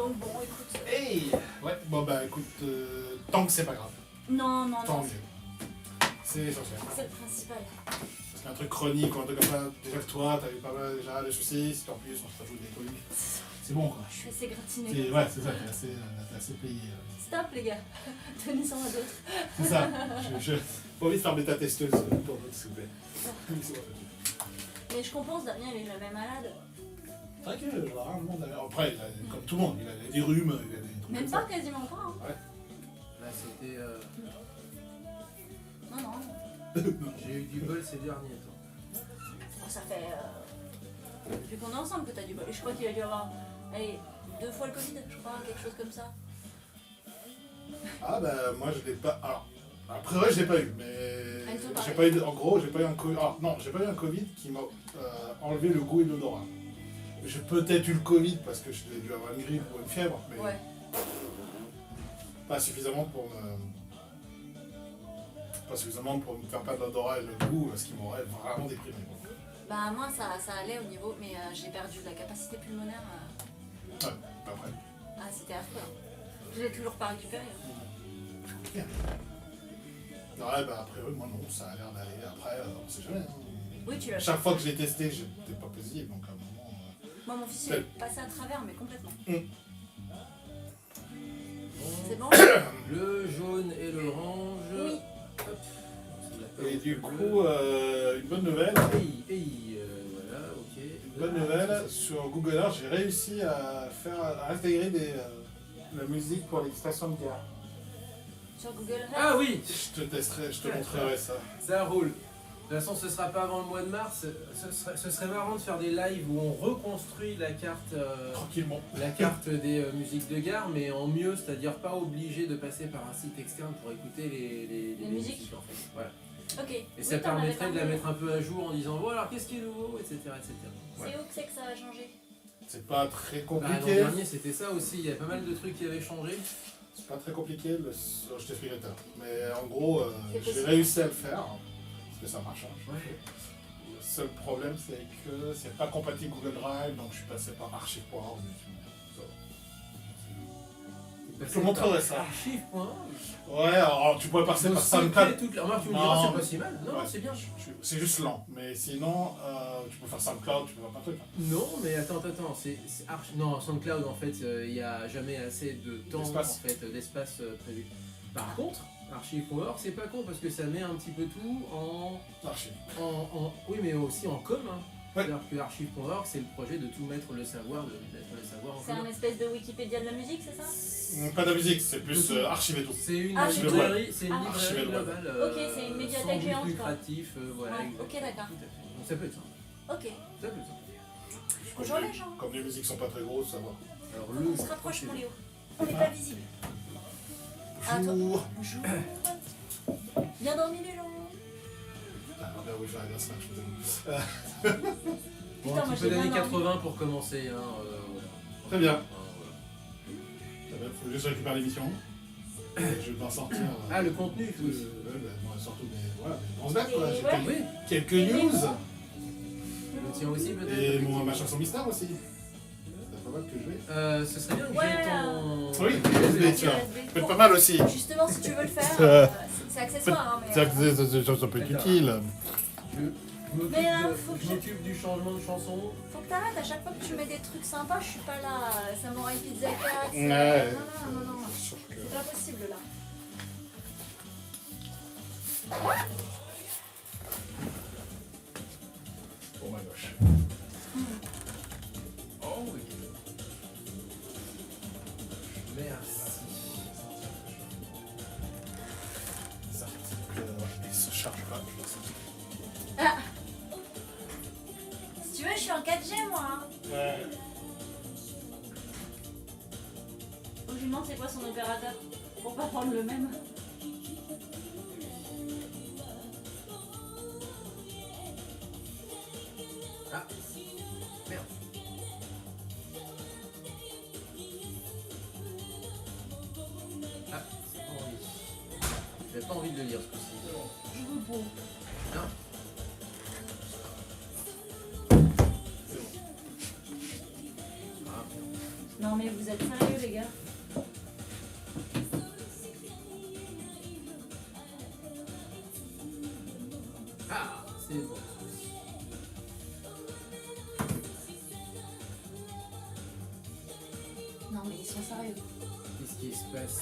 Donc bon, écoute. Hey. Ouais, bon bah écoute, tant que c'est pas grave, Non, non, tant non. mieux. C'est essentiel. C'est le principal. Parce qu'un truc chronique ou un truc comme ça, déjà que toi, t'as eu pas mal déjà de soucis, si en plus on se rajoute des trucs, c'est bon quoi. Je suis assez gratinée. Ouais, c'est ça, t'es assez payé. Stop les gars. Donnez-en à d'autres. C'est ça. J'ai pas envie de faire bêta testeuse pour d'autres, s'il vous plaît. Mais je compense, Damien il est jamais malade. C'est vrai que je vois rarement d'ailleurs. Après, comme tout le monde, il a des rhumes, il a des trucs Même comme pas, ça. quasiment pas. Hein. Ouais. Là, c'était. Non, non. J'ai eu du bol ces derniers temps. Bon, ça fait. Depuis qu'on est ensemble que t'as du bol. Et je crois qu'il a dû avoir. Allez, 2 fois le Covid, je crois, quelque chose comme ça. Ah bah moi je l'ai pas. Alors, après ouais, je l'ai pas eu, mais Elle te j'ai paraît. pas eu. En gros, j'ai pas eu un Covid. Ah, non, j'ai pas eu un Covid qui m'a enlevé le goût et l'odorat. J'ai peut-être eu le Covid parce que j'ai dû avoir une grippe ou une fièvre, mais Ouais. pas suffisamment pour me faire perdre l'odorat et le goût, ce qui m'aurait vraiment déprimé. Bah, moi ça allait au niveau. Mais j'ai perdu la capacité pulmonaire. Ouais, pas vrai. Ah, c'était affreux. Je l'ai toujours pas récupéré. Ouais, bah après moi non, ça a l'air d'aller. Après, on sait jamais. Hein. Oui, tu l'as. Chaque fois que je l'ai testé, j'étais pas positif, donc à un moment. Moi, mon fils il est passé à travers, mais complètement. C'est bon? Le jaune et l'orange. Oui. Hop. Et du coup, une bonne nouvelle. Voilà, ok. Une bonne nouvelle, sur Google Earth, j'ai réussi à intégrer la musique pour les stations de gare. Sur Google Earth. Ah oui, Je te testerai, je te montrerai ça. ça roule. De toute façon, ce sera pas avant le mois de mars. Ce serait marrant de faire des lives où on reconstruit la carte, Tranquillement. des musiques de gare, mais en mieux, c'est-à-dire pas obligé de passer par un site externe pour écouter les musiques. en fait. Voilà. Ok. Et ça permettrait de la mettre un peu à jour en disant bon alors qu'est-ce qui est nouveau, etc. C'est où que c'est que ça a changé? C'est pas très Bah, l'an compliqué. dernier c'était ça aussi, il y a pas mal de trucs qui avaient changé. C'est pas très compliqué, je t'expliquerai tard. Mais en gros, C'est j'ai possible. réussi à le faire. Parce que ça marche. Hein. Ouais. Le seul problème, c'est que c'est pas compatible Google Drive, donc je suis passé par archive.org. Je te montrerai ça. Archive.org. Ouais, alors tu pourrais passer par SoundCloud. Remarque, tu me diras, Non. c'est pas si mal. Non, Ouais, c'est bien. C'est juste lent, mais sinon, tu peux faire SoundCloud, tu peux faire plein de trucs. Hein. Non, mais attends, non, SoundCloud en fait, il n'y a jamais assez de temps, D'espace. en fait, d'espace prévu. Par contre, Archive.org, c'est pas con parce que ça met un petit peu tout Archive. oui, mais aussi en commun. Ouais. C'est-à-dire que Archive.org, c'est le projet de tout mettre le savoir, de mettre le savoir en C'est commun. un espèce de Wikipédia de la musique, c'est ça? Pas de la musique, c'est plus archiver tout. C'est une Archive librairie, c'est une Ah. librairie Archive globale. Ok, c'est une médiathèque sans but géante, quoi. lucratif, voilà. Ouais, exactement. ok, d'accord. Tout à fait. Donc ça peut être ça. Ok. Ça peut être ça. Bonjour les gens. Comme les musiques sont pas très grosses, ça va. Alors On se rapproche, mon Léo. On n'est pas visible. Ah, toi. Bonjour. Bonjour. Bien dormi les gens. Ah, ben oui, je vais aller à la semaine, je vous aime. Bon, Putain, un moi, petit peu j'ai d'années bien envie. 80 pour commencer. Hein, voilà. Très bien. Voilà. Il faut juste récupérer l'émission. Je vais en sortir. Ah, le contenu aussi. Moi, surtout, mais voilà, on se bat quoi. Et J'ai ouais. Oui, quelques Et news. le tien aussi peut-être. Et ma chanson mystère aussi. C'est pas mal que je vais. Ce serait bien que Ouais. j'ai ton. Oui, USB, tiens. USB. Peut être pas mal aussi. Justement, si tu veux le faire, c'est accessoire. Hein, mais, Ça peut être utile. Mais là, faut que Je m'occupe du changement de chanson. faut que t'arrêtes, à chaque fois que tu mets des trucs sympas, je suis pas là. Samurai Pizza 4. Ouais. Non. C'est sûr que- C'est pas possible là. Oh my gosh. Oh oui. Merci. Ça, il se charge pas. je pense. Ah. Si tu veux, je suis en 4G moi. Hein. Ouais. Faut que je lui demande c'est quoi son opérateur. Pour pas prendre le même. Ah. Merde. Ah, c'est pas envie. J'ai pas envie de le lire ce coup-ci. Je veux beau. Non. Ah. Non mais vous êtes sérieux les gars? Ah, c'est bon. Non mais ils sont sérieux. Qu'est-ce qui se passe?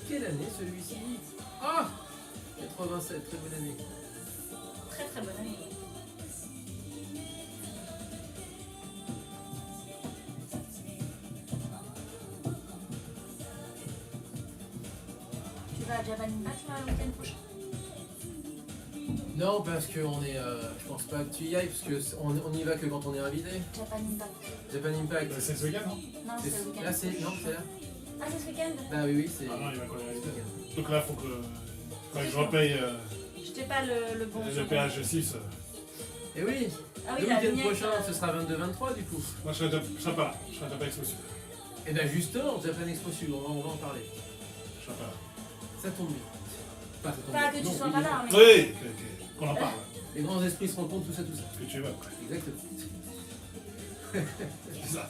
Quelle année celui-ci? Ah, 87, très bonne année. Très très bonne année. Tu vas à Japan Impact le week-end prochain? Non, parce que on est, je pense pas que tu y ailles, parce que on y va que quand on est invité. Japan Impact. Japan Impact. C'est ce week-end, non? Non, c'est le week-end. Là, c'est non, c'est là. Ah, c'est ce week-end? Bah oui, c'est. Ah non, il va quand même ce arriver. week-end. Donc là, faut que je repaye Je t'ai pas le bon. le péage de 6. Et oui, Ah le oui, la week-end vignette. prochain, ce sera 22-23 du coup. Moi, je serai pas là. Je serai pas exposé. Et bien justement, Japan Expo Sud, on va en parler. Je serai pas là. Ça tombe bien. Enfin, ça tombe Pas bien. que tu Non, sois oui, pas là, mais. Oui, qu'on en parle. Les grands esprits se rencontrent, tout ça, tout ça. Que tu évoques. Exactement. C'est ça.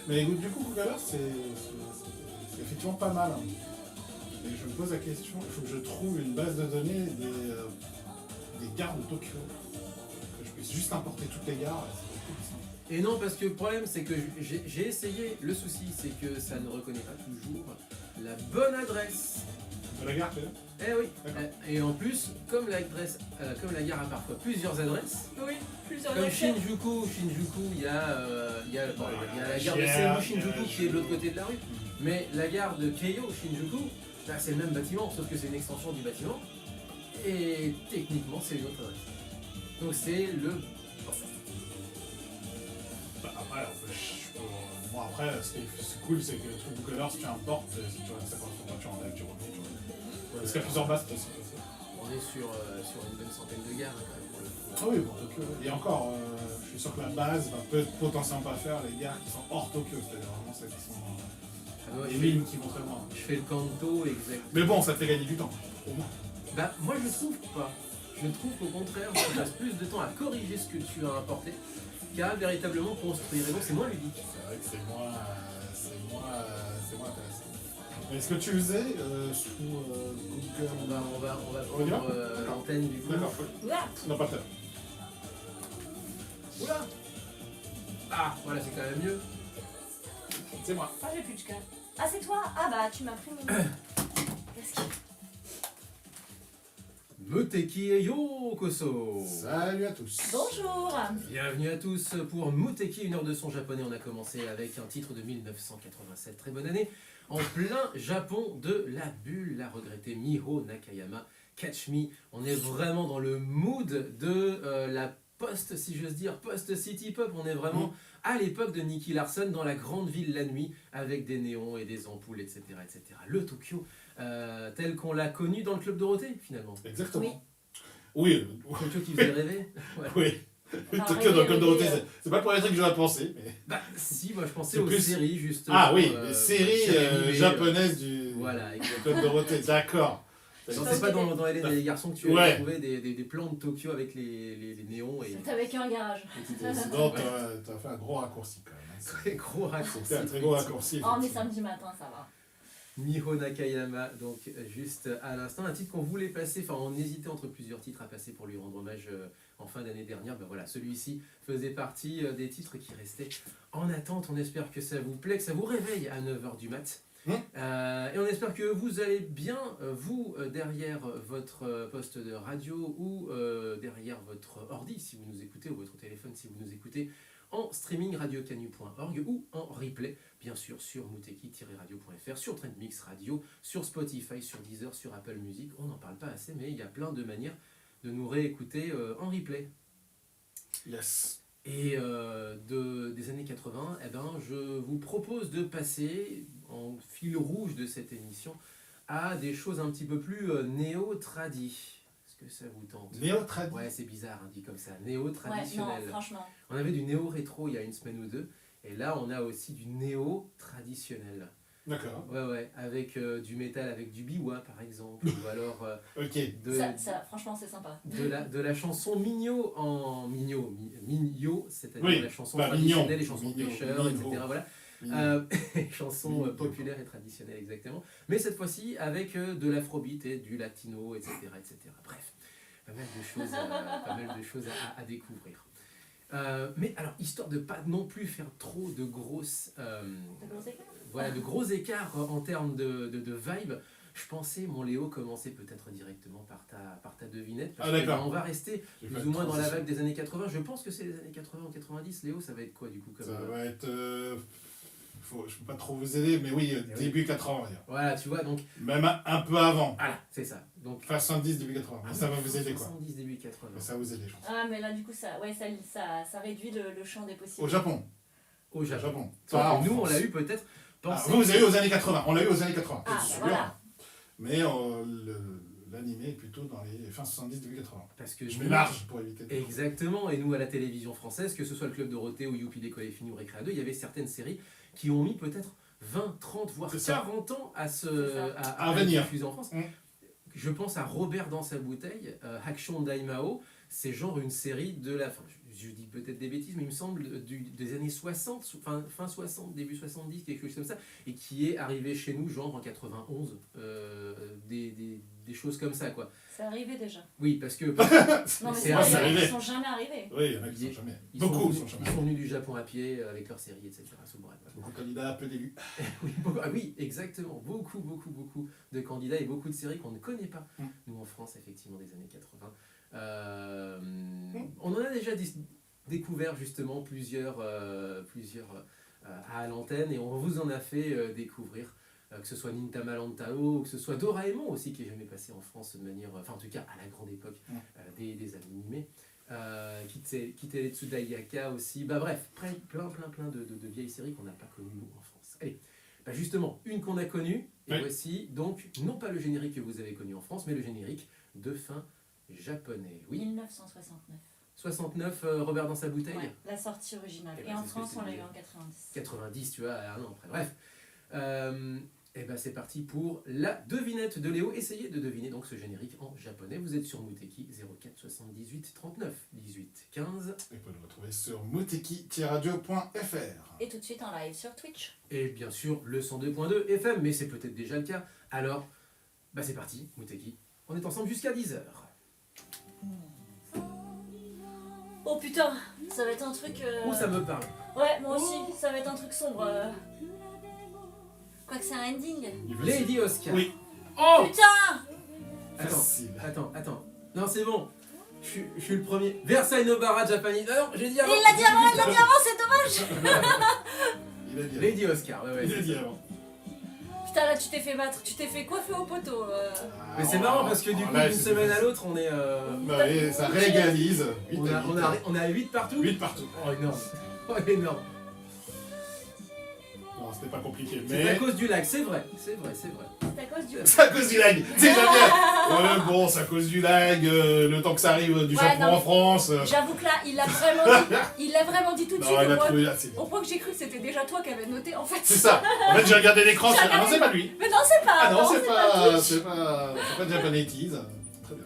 Mais du coup, Google Earth, c'est effectivement pas mal. Hein. Et je me pose la question, il faut que je trouve une base de données des gares de Tokyo. Que je puisse juste importer toutes les gares. Et non, parce que le problème, c'est que j'ai essayé. Le souci, c'est que ça ne reconnaît pas toujours la bonne adresse. De la gare, tu veux dire? Eh oui. D'accord. Et en plus, comme comme la gare a parfois plusieurs adresses, Oui, plusieurs comme accès. Shinjuku, il y a la gare de Cher, Seibu Shinjuku qui est de l'autre côté de la rue. Mais la gare de Keio Shinjuku, bah, c'est le même bâtiment, sauf que c'est une extension du bâtiment. Et techniquement, c'est une autre adresse. Donc c'est le. Bah, après, moi, après, ce qui est cool, c'est que le truc Google Earth, tu importes, si tu vois, ça correspond pas, tu enlèves, tu remets, tu remets. Parce qu'il y a plusieurs bases possibles. On est sur une bonne centaine de gares hein, quand même pour le coup. Ah oui, pour Tokyo. Et encore, je suis sûr que la base va peut-être potentiellement pas faire les gares qui sont hors Tokyo, c'est-à-dire vraiment celles qui sont Ah ouais, les lignes qui vont très loin. je fais le Kanto exact. Mais bon, ça te fait gagner du temps, au moins. Bah moi je trouve pas. Je trouve qu'au contraire, tu passes plus de temps à corriger ce que tu as importé qu'à véritablement construire. Et donc c'est moins ludique. C'est vrai que c'est moins intéressant. Mais ce que tu faisais sous Google. On va On y va prendre D'accord. l'antenne du coup. D'accord, Ouah. non, pas tellement. Oula. Ah voilà c'est quand même mieux. C'est moi. Ah, j'ai plus de cœur. Ah, c'est toi? Ah bah, tu m'as pris mon. Qu'est-ce que. Muteki e Yokoso. Salut à tous. Bonjour. Bienvenue à tous pour Muteki, une heure de son japonais. On a commencé avec un titre de 1987, très bonne année, en plein Japon de la bulle, la regrettée Miho Nakayama, Catch Me. On est vraiment dans le mood de la post, si j'ose dire, post-city pop. On est vraiment à l'époque de Nicky Larson dans la grande ville la nuit, avec des néons et des ampoules, etc. etc. Le Tokyo, tel qu'on l'a connu dans le Club Dorothée, finalement. Exactement. Oui. Tokyo qui faisait rêver. Ouais. Oui. Ah, Tokyo dans le Club oui, Dorothée, oui, c'est pas pour les trucs que j'aurais pensé, mais. Bah si, moi je pensais C'est aux plus- séries justement. Ah oui, les séries animées, japonaises du Voilà, exactement. Club Dorothée, d'accord. Non, c'est pas dans Hélène et les garçons que tu Ouais. as trouvé des plans de Tokyo avec les néons et C'est avec un garage. Sinon, t'as fait un gros raccourci quand même. hein. très gros raccourcis. C'était un très gros raccourci. Oh, on est samedi matin, ça va. Miho Nakayama, donc juste à l'instant, un titre qu'on voulait passer, enfin on hésitait entre plusieurs titres à passer pour lui rendre hommage en fin d'année dernière. Ben voilà, celui-ci faisait partie des titres qui restaient en attente. On espère que ça vous plaît, que ça vous réveille à 9h du mat. Et on espère que vous allez bien, vous, derrière votre poste de radio ou derrière votre ordi si vous nous écoutez, ou votre téléphone si vous nous écoutez en streaming radiocanu.org ou en replay, bien sûr, sur muteki-radio.fr, sur Trendmix Radio, sur Spotify, sur Deezer, sur Apple Music. On n'en parle pas assez, mais il y a plein de manières de nous réécouter en replay. Yes. Et des années 80, eh ben, je vous propose de passer en fil rouge de cette émission à des choses un petit peu plus néo-tradi. Est-ce que ça vous tente? Néo-tradi. Ouais, c'est bizarre, hein, dit comme ça. Ouais, non, Néo-traditionnel. franchement. On avait du néo-rétro il y a une semaine ou deux. Et là, on a aussi du néo traditionnel. D'accord. Ouais, avec du métal, avec du biwa par exemple, ou alors Ok. Franchement, c'est sympa. de la chanson Migno Migno, c'est-à-dire Oui, la chanson bah, traditionnelle, mignon. les chansons de Mignon, pêcheurs, mignon. etc. Voilà. Mignon. Chansons Mignon. populaires et traditionnelles, exactement. Mais cette fois-ci avec de l'afrobeat et du latino, etc., etc. Bref, pas mal de choses à découvrir. Mais alors, histoire de pas non plus faire trop de grosses... voilà, de gros écarts en termes de vibe, je pensais, mon Léo, commencer peut-être directement par ta devinette. Parce que, d'accord. on va rester J'ai plus fait ou moins dans la transition. vague des années 80. Je pense que c'est les années 80 ou 90. Léo, ça va être quoi du coup comme, Ça va être. Je peux pas trop vous aider, mais oui, début 80, on va dire. Voilà, tu vois, donc. Même un peu avant. Voilà, c'est ça. Donc, 70, début 80. Mais ça va vous aider, quoi. 70, début 80. Mais ça va vous aider, je pense. Ah, mais là, du coup, ça réduit le champ des possibles. Au Japon. Au Au Japon. Japon. Sauf Pas que en nous, on France. l'a eu peut-être. Vous, vous avez eu aux années 80. On l'a eu aux années 80, Ah, c'est bah sûr. voilà. Mais l'animé est plutôt dans les fin 70, début 80. Parce que Je nous- mets large pour éviter. Exactement, et nous à la télévision française, que ce soit le Club Dorothée ou Youpi l'école est finie ou Récréa 2, il y avait certaines séries qui ont mis peut-être 20, 30, voire C'est ça. 40 ans à À venir. être diffusées en France. Mm. Je pense à Robert dans sa bouteille, Hakushon Daimao, c'est genre une série de la fin. Je dis peut-être des bêtises, mais il me semble des années 60, fin 60, début 70, quelque chose comme ça, et qui est arrivé chez nous genre en 91, des choses comme ça quoi. C'est arrivé déjà. Oui, parce que Non, mais C'est c'est arrivé. vrai, ils sont jamais arrivés. Oui, il y en a qui sont jamais. ils Beaucoup sont, sont venus, jamais. ils sont venus du Japon à pied avec leur série, etc. sous bras, voilà. Beaucoup de candidats, peu d'élus. Oui, oui, exactement. Beaucoup de candidats et beaucoup de séries qu'on ne connaît pas, nous en France, effectivement, des années 80. On en a déjà découvert justement plusieurs à l'antenne et on vous en a fait découvrir, que ce soit Nintama Lantao, ou que ce soit Doraemon aussi, qui est jamais passé en France de manière, enfin en tout cas à la grande époque des animés. Kiteretsu Daiyaka aussi, bah bref, plein de vieilles séries qu'on n'a pas connues nous en France. Allez, bah justement, une qu'on a connue, et Oui. voici donc, non pas le générique que vous avez connu en France, mais le générique de fin japonais. Oui, 1969. 69, Robert dans sa bouteille. Ouais, la sortie originale. Eh ben, Et en c'est ce que France, c'est on l'a dit. eu en 90. 90, tu vois, un an après. Bref. Et ben c'est parti pour la devinette de Léo. Essayez de deviner donc ce générique en japonais. Vous êtes sur Muteki 04 78 39 18 15. Et vous pouvez le retrouver sur muteki-radio.fr. Et tout de suite en live sur Twitch. Et bien sûr le 102.2 FM, mais c'est peut-être déjà le cas. Alors, bah c'est parti, Muteki. On est ensemble jusqu'à 10h. Oh putain, ça va être un truc. Où ça me parle. Ouais, moi aussi, ça va être un truc sombre. Quoique c'est un ending. Lady Oscar. Oui. Oh Putain! Facile. Attends. Non, c'est bon. Je suis le premier. Versailles Nobara Japanese. Ah non, j'ai dit avant. Il l'a dit avant, c'est dommage! Il a dit avant. Lady Oscar, ouais, Il a c'est dit ça. avant. Putain, là tu t'es fait battre, tu t'es fait coiffer au poteau. Mais c'est marrant parce que du coup, d'une semaine à l'autre, on est. Bah oui, ça réégalise. On a 8 partout. 8 partout. Oh, énorme. Oh, énorme. Non, c'était pas compliqué. C'est à Mais. cause du lac, c'est vrai. C'est à cause du. C'est à cause du lag. C'est jamais. Ouais, bon, c'est à cause du lag. Le temps que ça arrive du Ouais, Japon non, en mais- France. J'avoue que là, il l'a vraiment dit tout de Non, suite. il a trouvé. Au point que j'ai cru que c'était déjà toi qui avais noté en fait. C'est ça. En fait, j'ai regardé l'écran. J'ai Ah non, regardé- c'est pas lui. Mais non, c'est pas. Ah non, c'est pas. Twitch. C'est pas Japanese Tease. Très bien.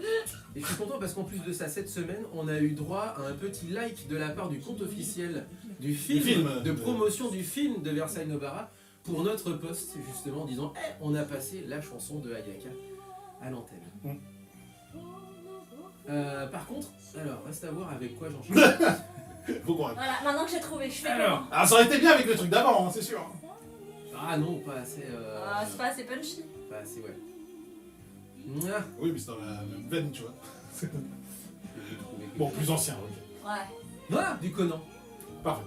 Et je suis content parce qu'en plus de ça, cette semaine, on a eu droit à un petit like de la part du compte officiel du film, de promotion du film de Versailles Nobara pour notre post, justement, en disant on a passé la chanson de Ayaka à l'antenne. Par contre, alors, reste à voir avec quoi j'enchaîne. Bon courage. Voilà, maintenant que j'ai trouvé, je fais Alors, comment ça aurait été bien avec le truc d'avant, hein, c'est sûr. Ah non, pas assez. Ah, c'est pas assez punchy. Pas assez, ouais. Mouah. Oui, mais c'est dans la même veine, tu vois. Je vais trouver quelque Bon, chose. plus ancien, ok. Ouais. Ah, du Conan. Parfait.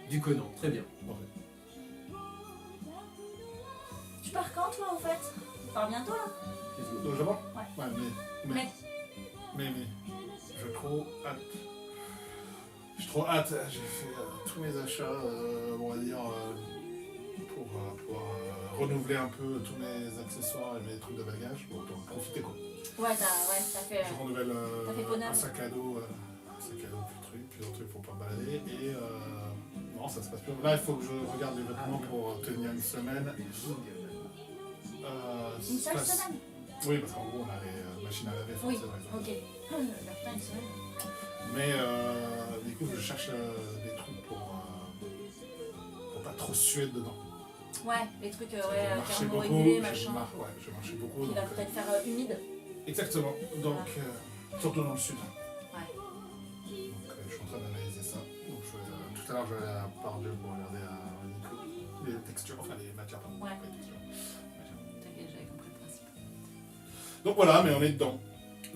Du Conan, très bien. Parfait. Tu pars quand toi en fait? Tu pars bientôt là? Let's go. Au Japon Ouais. Ouais, mais j'ai trop hâte. J'ai trop hâte. J'ai fait tous mes achats, on va dire, pour pouvoir renouveler un peu tous mes accessoires et mes trucs de bagage. Bon, autant en profiter quoi. Ouais, t'as fait. Je renouvelle t'as fait bonheur. un sac à dos plus trucs pour pas me balader. Et Non, ça se passe bien. Là, il faut que je regarde les vêtements pour tenir une semaine. Une seule semaine? Oui, parce qu'en gros, on a les machines à laver. Oui, forcément. ok. Putain, une semaine. Mais du coup, je cherche des trucs pour pas trop suer dedans. Ouais, les trucs J'ai marché thermorégulés, beaucoup, machin. j'ai marché beaucoup. Qui va donc, peut-être faire humide. exactement. Donc, surtout dans le sud. Ouais. Donc, je suis en train d'analyser ça. Donc, tout à l'heure, je vais aller à Pardieu pour regarder à Nico les textures, enfin les matières, pardon. Ouais. pas les textures. T'inquiète, j'avais compris le principe. Donc voilà, mais on est dedans.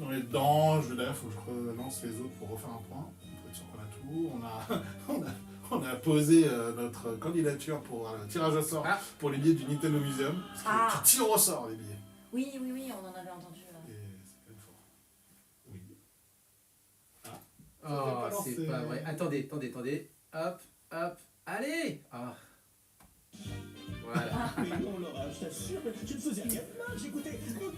On est dedans. D'ailleurs, il faut que je relance les autres pour refaire un point. Pour être sûr qu'on a tout. On a posé notre candidature pour le tirage au sort pour les billets du Nintendo Museum. Parce que tu tires au sort les billets. Oui, on en avait entendu. Et c'est pas une fois. Oui. Oh, c'est pas vrai. Attendez. Hop. Allez. Ah. Voilà.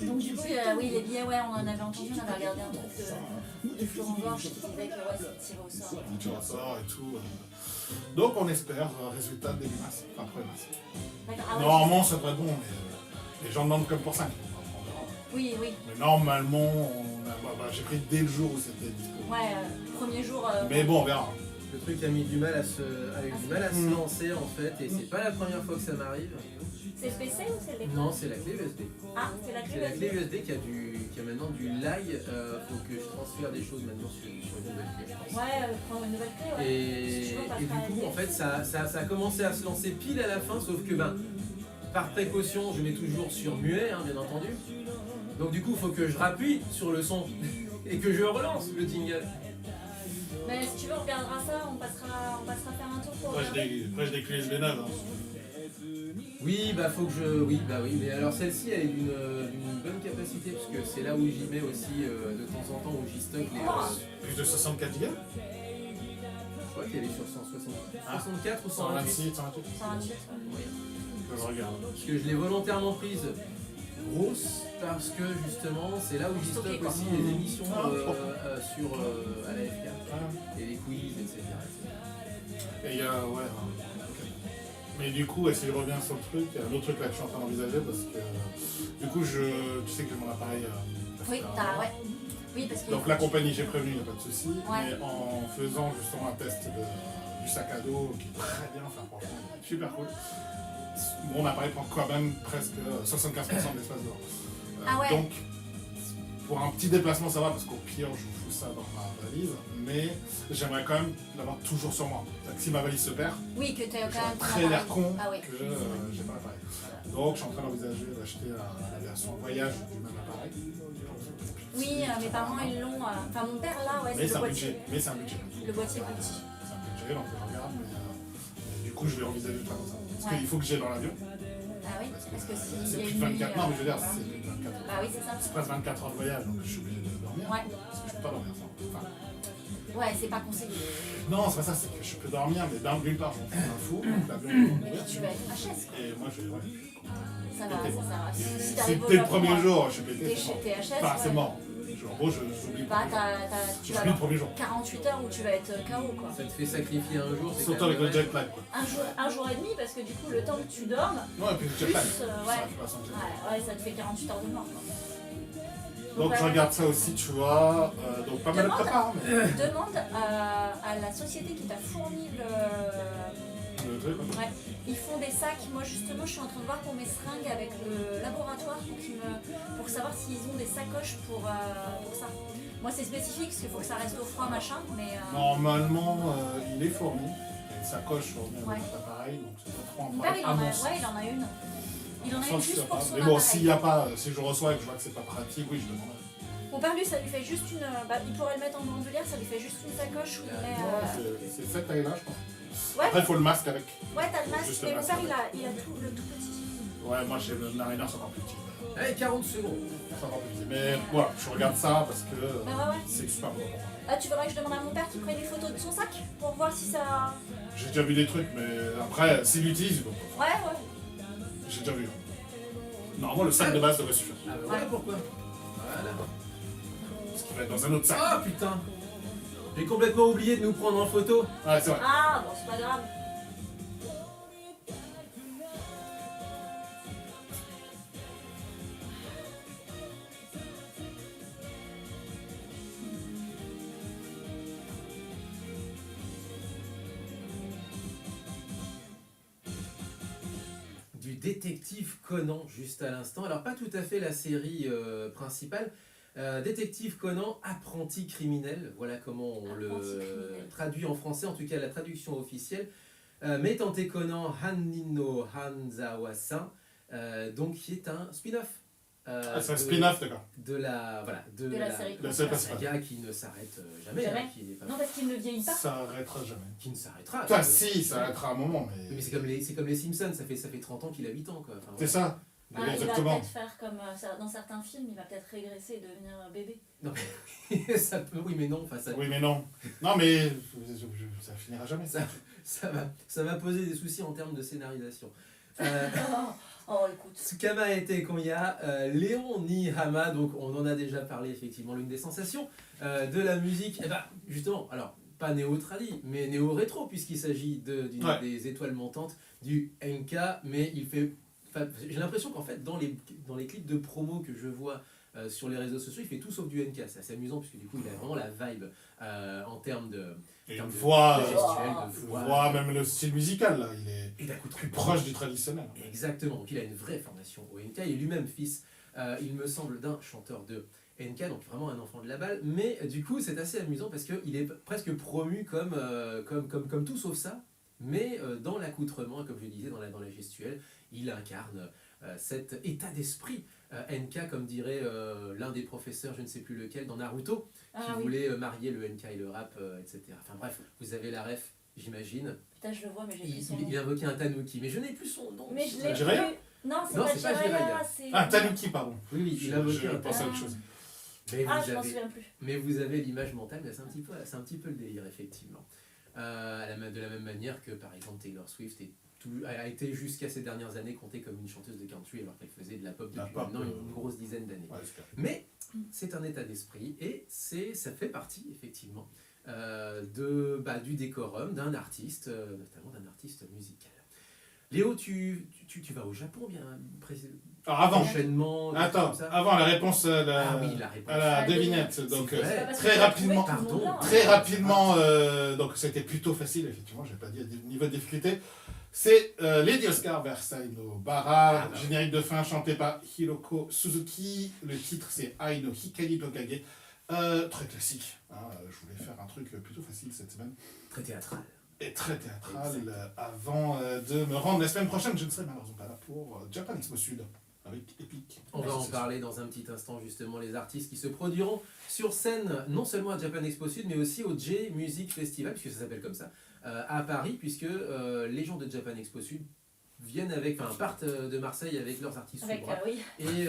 Donc du coup, oui, les billets, ouais, on en avait entendu, on avait regardé un truc de Florent Gorge qui disait que ouais, c'est tiré au sort. On tire au sort et tout. Donc on espère résultat début mars. Enfin, après mars. D'accord, ah ouais, Normalement, ça devrait être bon, mais les gens demandent comme pour 5. oui. Mais normalement, j'ai pris dès le jour où c'était disponible. Ouais, premier jour. Mais bon, on verra. Le truc a eu du mal à se lancer en fait, et c'est pas la première fois que ça m'arrive. C'est le PC ou c'est l'écran? Non, c'est la clé USB. Ah, c'est la clé C'est la clé USB. USB qui a maintenant du lag. Faut que je transfère des choses maintenant sur une nouvelle clé, je pense. Ouais, prendre une nouvelle clé, ouais. Et du coup, en fait, ça a commencé à se lancer pile à la fin, sauf que par précaution, je mets toujours sur muet, hein, bien entendu. Donc du coup, il faut que je rappuie sur le son et que je relance le jingle. Mais si tu veux, on regardera ça, on passera faire un tour pour. Après, j'ai des clés USB neuves. Hein. Oui, faut que je. Oui, mais alors celle-ci, elle est d'une bonne capacité, parce que c'est là où j'y mets aussi de temps en temps où j'y stocke les. Plus de 64 Go. Je crois qu'elle est sur 64 ou 128. 128, 128. 128, ouais. Oui. Je regarde. Parce que je l'ai volontairement prise grosse, parce que justement, c'est là où j'y Stocké, stocke quoi. aussi les émissions à la F4. Et les quiz, etc. Et il y a. Ouais. Ok. Mais du coup, si je reviens sur le truc, il y a un autre truc là que je suis en train d'envisager parce que. Du coup, tu sais que j'ai mon appareil. Oui, ouais. Oui, parce que. Donc la compagnie, j'ai prévenu, il n'y a pas de souci. Ouais. Mais en faisant justement un test du sac à dos qui est très bien, enfin franchement, super cool. Mon appareil prend quand même presque 75% de l'espace dehors. Ah ouais. Donc, pour un petit déplacement, ça va, parce qu'au pire, je vous fous ça dans ma valise. Mais j'aimerais quand même l'avoir toujours sur moi. C'est-à-dire que si ma valise se perd, Oui, que t'as quand j'aurais même. très l'air con Ah oui. que j'ai pas l'appareil. Donc, je suis en train d'envisager d'acheter la version voyage du même appareil. Oui, mes parents ils l'ont. Enfin, mon père là, ouais, Mais c'est c'est le un boîtier. budget. Mais c'est un budget. Le boîtier petit. C'est un budget, donc je regarde. Mais du coup, je vais envisager de faire comme ça. Parce Ouais. qu'il faut que j'aille dans l'avion. Ah oui, parce que si. C'est il y a plus une de nuit, 24, non mais je veux dire, c'est plus de 24 heures. Bah oui, c'est ça. C'est presque 24 heures de voyage, donc je suis obligé de dormir. Ouais. Parce que je peux pas dormir sans. Enfin, Ouais, c'est pas conseillé. non, c'est pas ça, c'est que je peux dormir, mais d'une part, j'en fais un fou, donc l'avion va Mais mourir. puis tu vas être HS quoi. Et moi, je ouais. Ça va, ça va. Si C'est t'arrives au dès le Japon, premier jour, je suis pété. T'es c'est mort. chez HS. Enfin, c'est ouais. mort. En gros, j'oublie le Bah, premier jour. tu vas J'oublie le avoir premier jour. 48 heures où tu vas être KO quoi. Ça te fait sacrifier un jour, c'est Surtout quand avec même le dommage. jet lag, quoi. Un jour et demi parce que du coup le temps que tu dormes, Ouais, et puis le jet plus lag. ouais. Ça, je passe en jet lag. Ouais, ça te fait 48 heures de mort quoi. Donc, je regarde ça aussi, tu vois. Donc, pas mal de Demande- prépa, mais. Demande à la société qui t'a fourni Le truc, quoi. Ouais, ils font des sacs. Moi justement, je suis en train de voir pour mes seringues avec le laboratoire pour savoir s'ils ont des sacoches pour ça. Moi c'est spécifique parce qu'il faut que ça reste au froid machin, mais Normalement, il est fourni. Il y a une sacoche fournie avec Ouais. cet appareil, donc c'est pas trop un mon père problème. il en à a, mon sens. ouais, il en a une. Il en a Ça, une je juste sais pour pas. son Mais bon, appareil. s'il y a pas, si je reçois et que je vois que c'est pas pratique, oui, je demanderai. Mon père lui ça lui fait juste une. Il pourrait le mettre en bandoulière, ça lui fait juste une sacoche où il met. C'est cette taille-là, je pense. Ouais, Après, il faut le masque avec. ouais, t'as le masque, Juste le mais mon masque. père il a tout, le tout petit. Ouais, moi, j'ai le Mariner, c'est encore plus petit. Allez, 40 secondes. C'est encore plus petit. Mais voilà, je regarde ça parce que Bah ouais. c'est super bon. Ah, tu voudrais que je demande à mon père qu'il prenne une photo de son sac pour voir si ça. J'ai déjà vu des trucs, mais après, s'il l'utilise, bon, Ouais, ouais. j'ai déjà vu. Normalement, le sac de base devrait suffire. Ah bah voilà pourquoi. Voilà. Parce qu'il va être dans un autre sac. Ah putain. J'ai complètement oublié de nous prendre en photo. Ouais, c'est vrai. Ah, bon, c'est pas grave. Détective Conan juste à l'instant. Alors pas tout à fait la série principale. Détective Conan, apprenti criminel, voilà comment on Apprenti le criminel. traduit en français, en tout cas la traduction officielle. Metante Conan Hanino Hanzawa-san, donc qui est un spin-off. C'est un spin-off, d'accord. De la, voilà, De la série la série principale. saga qui ne s'arrête jamais, Jamais. hein, qui n'est pas- Non, parce qu'il ne vieillit pas. Ça arrêtera jamais. qui ne s'arrêtera. Toi, si, ça arrêtera un moment, Oui, mais. mais c'est comme les Simpsons, ça fait 30 ans qu'il a 8 ans. Quoi. Enfin, C'est ça. Ah, il va Exactement. peut-être faire comme dans certains films, il va peut-être régresser et devenir un bébé. Non, ça peut, oui, mais non, enfin, ça, Oui, mais non. Non, mais ça finira jamais. ça va poser des soucis en termes de scénarisation. Oh, écoute. Tsukama Ete Konya, Léon Nihama, donc on en a déjà parlé effectivement, l'une des sensations de la musique, et ben justement, alors pas néo-tradi, mais néo-rétro, puisqu'il s'agit d'une des étoiles montantes du Enka, mais il fait. Enfin, j'ai l'impression qu'en fait, dans les clips de promo que je vois sur les réseaux sociaux, il fait tout sauf du NK. C'est assez amusant, puisque du coup, il a vraiment la vibe en termes de. Et termes une de- voix, de gestuelle, de voix, même le style musical, là, il est et d'accoutrement. plus proche du traditionnel. Exactement, donc il a une vraie formation au NK, il est lui-même fils, il me semble, d'un chanteur de NK, donc vraiment un enfant de la balle, mais du coup c'est assez amusant parce qu'il est presque promu comme tout sauf ça, mais dans l'accoutrement, comme je disais, dans la gestuelle, il incarne cet état d'esprit NK, comme dirait l'un des professeurs, je ne sais plus lequel, dans Naruto, qui Ah oui. voulait marier le NK et le rap, etc. Enfin bref, vous avez la ref, j'imagine. Putain, je le vois, mais j'ai plus son Il nom. invoquait un Tanuki, mais je n'ai plus son nom. Mais je l'ai Jiraiya plus. Non, c'est Non, pas c'est pas Jiraiya, Jiraiya. c'est. Ah, Tanuki, pardon. Oui, oui, il Je invoquait un pense à Tanuki. autre chose. Mais Ah, vous je m'en avez, souviens plus. mais vous avez l'image mentale, mais c'est un petit peu le délire, effectivement. De la même manière que, par exemple, Taylor Swift a été jusqu'à ces dernières années comptée comme une chanteuse de country alors qu'elle faisait de la pop La depuis pop, maintenant une grosse dizaine d'années. Ouais, c'est clair. Mais c'est un état d'esprit et ça fait partie, effectivement, du décorum d'un artiste, notamment d'un artiste musical. Léo, tu vas au Japon bien Alors avant, prochainement, quelque chose attends, comme ça avant la réponse à la, Ah oui, la réponse. à la La devinette. devinette. Donc, C'est vrai. C'est pas parce très que tu l'as rapidement, trouvé, tout le monde l'a, hein. très rapidement, donc c'était plutôt facile, effectivement, je vais pas dire niveau de difficulté. C'est Lady Oscar Versailles no Bara, Ah, bah. générique de fin chanté par Hiroko Suzuki. Le titre c'est Ai no Hikari no Kage. Très classique. Hein, je voulais faire un truc plutôt facile cette semaine. Très théâtral. Et très théâtral avant de me rendre la semaine prochaine. Je ne serai malheureusement pas là pour Japan Expo Sud avec Epic. On va en parler dans un petit instant, justement, les artistes qui se produiront sur scène, non seulement à Japan Expo Sud, mais aussi au J Music Festival, puisque ça s'appelle comme ça, à Paris, puisque les gens de Japan Expo Sud partent de Marseille avec leurs artistes sous le Avec, bras oui. et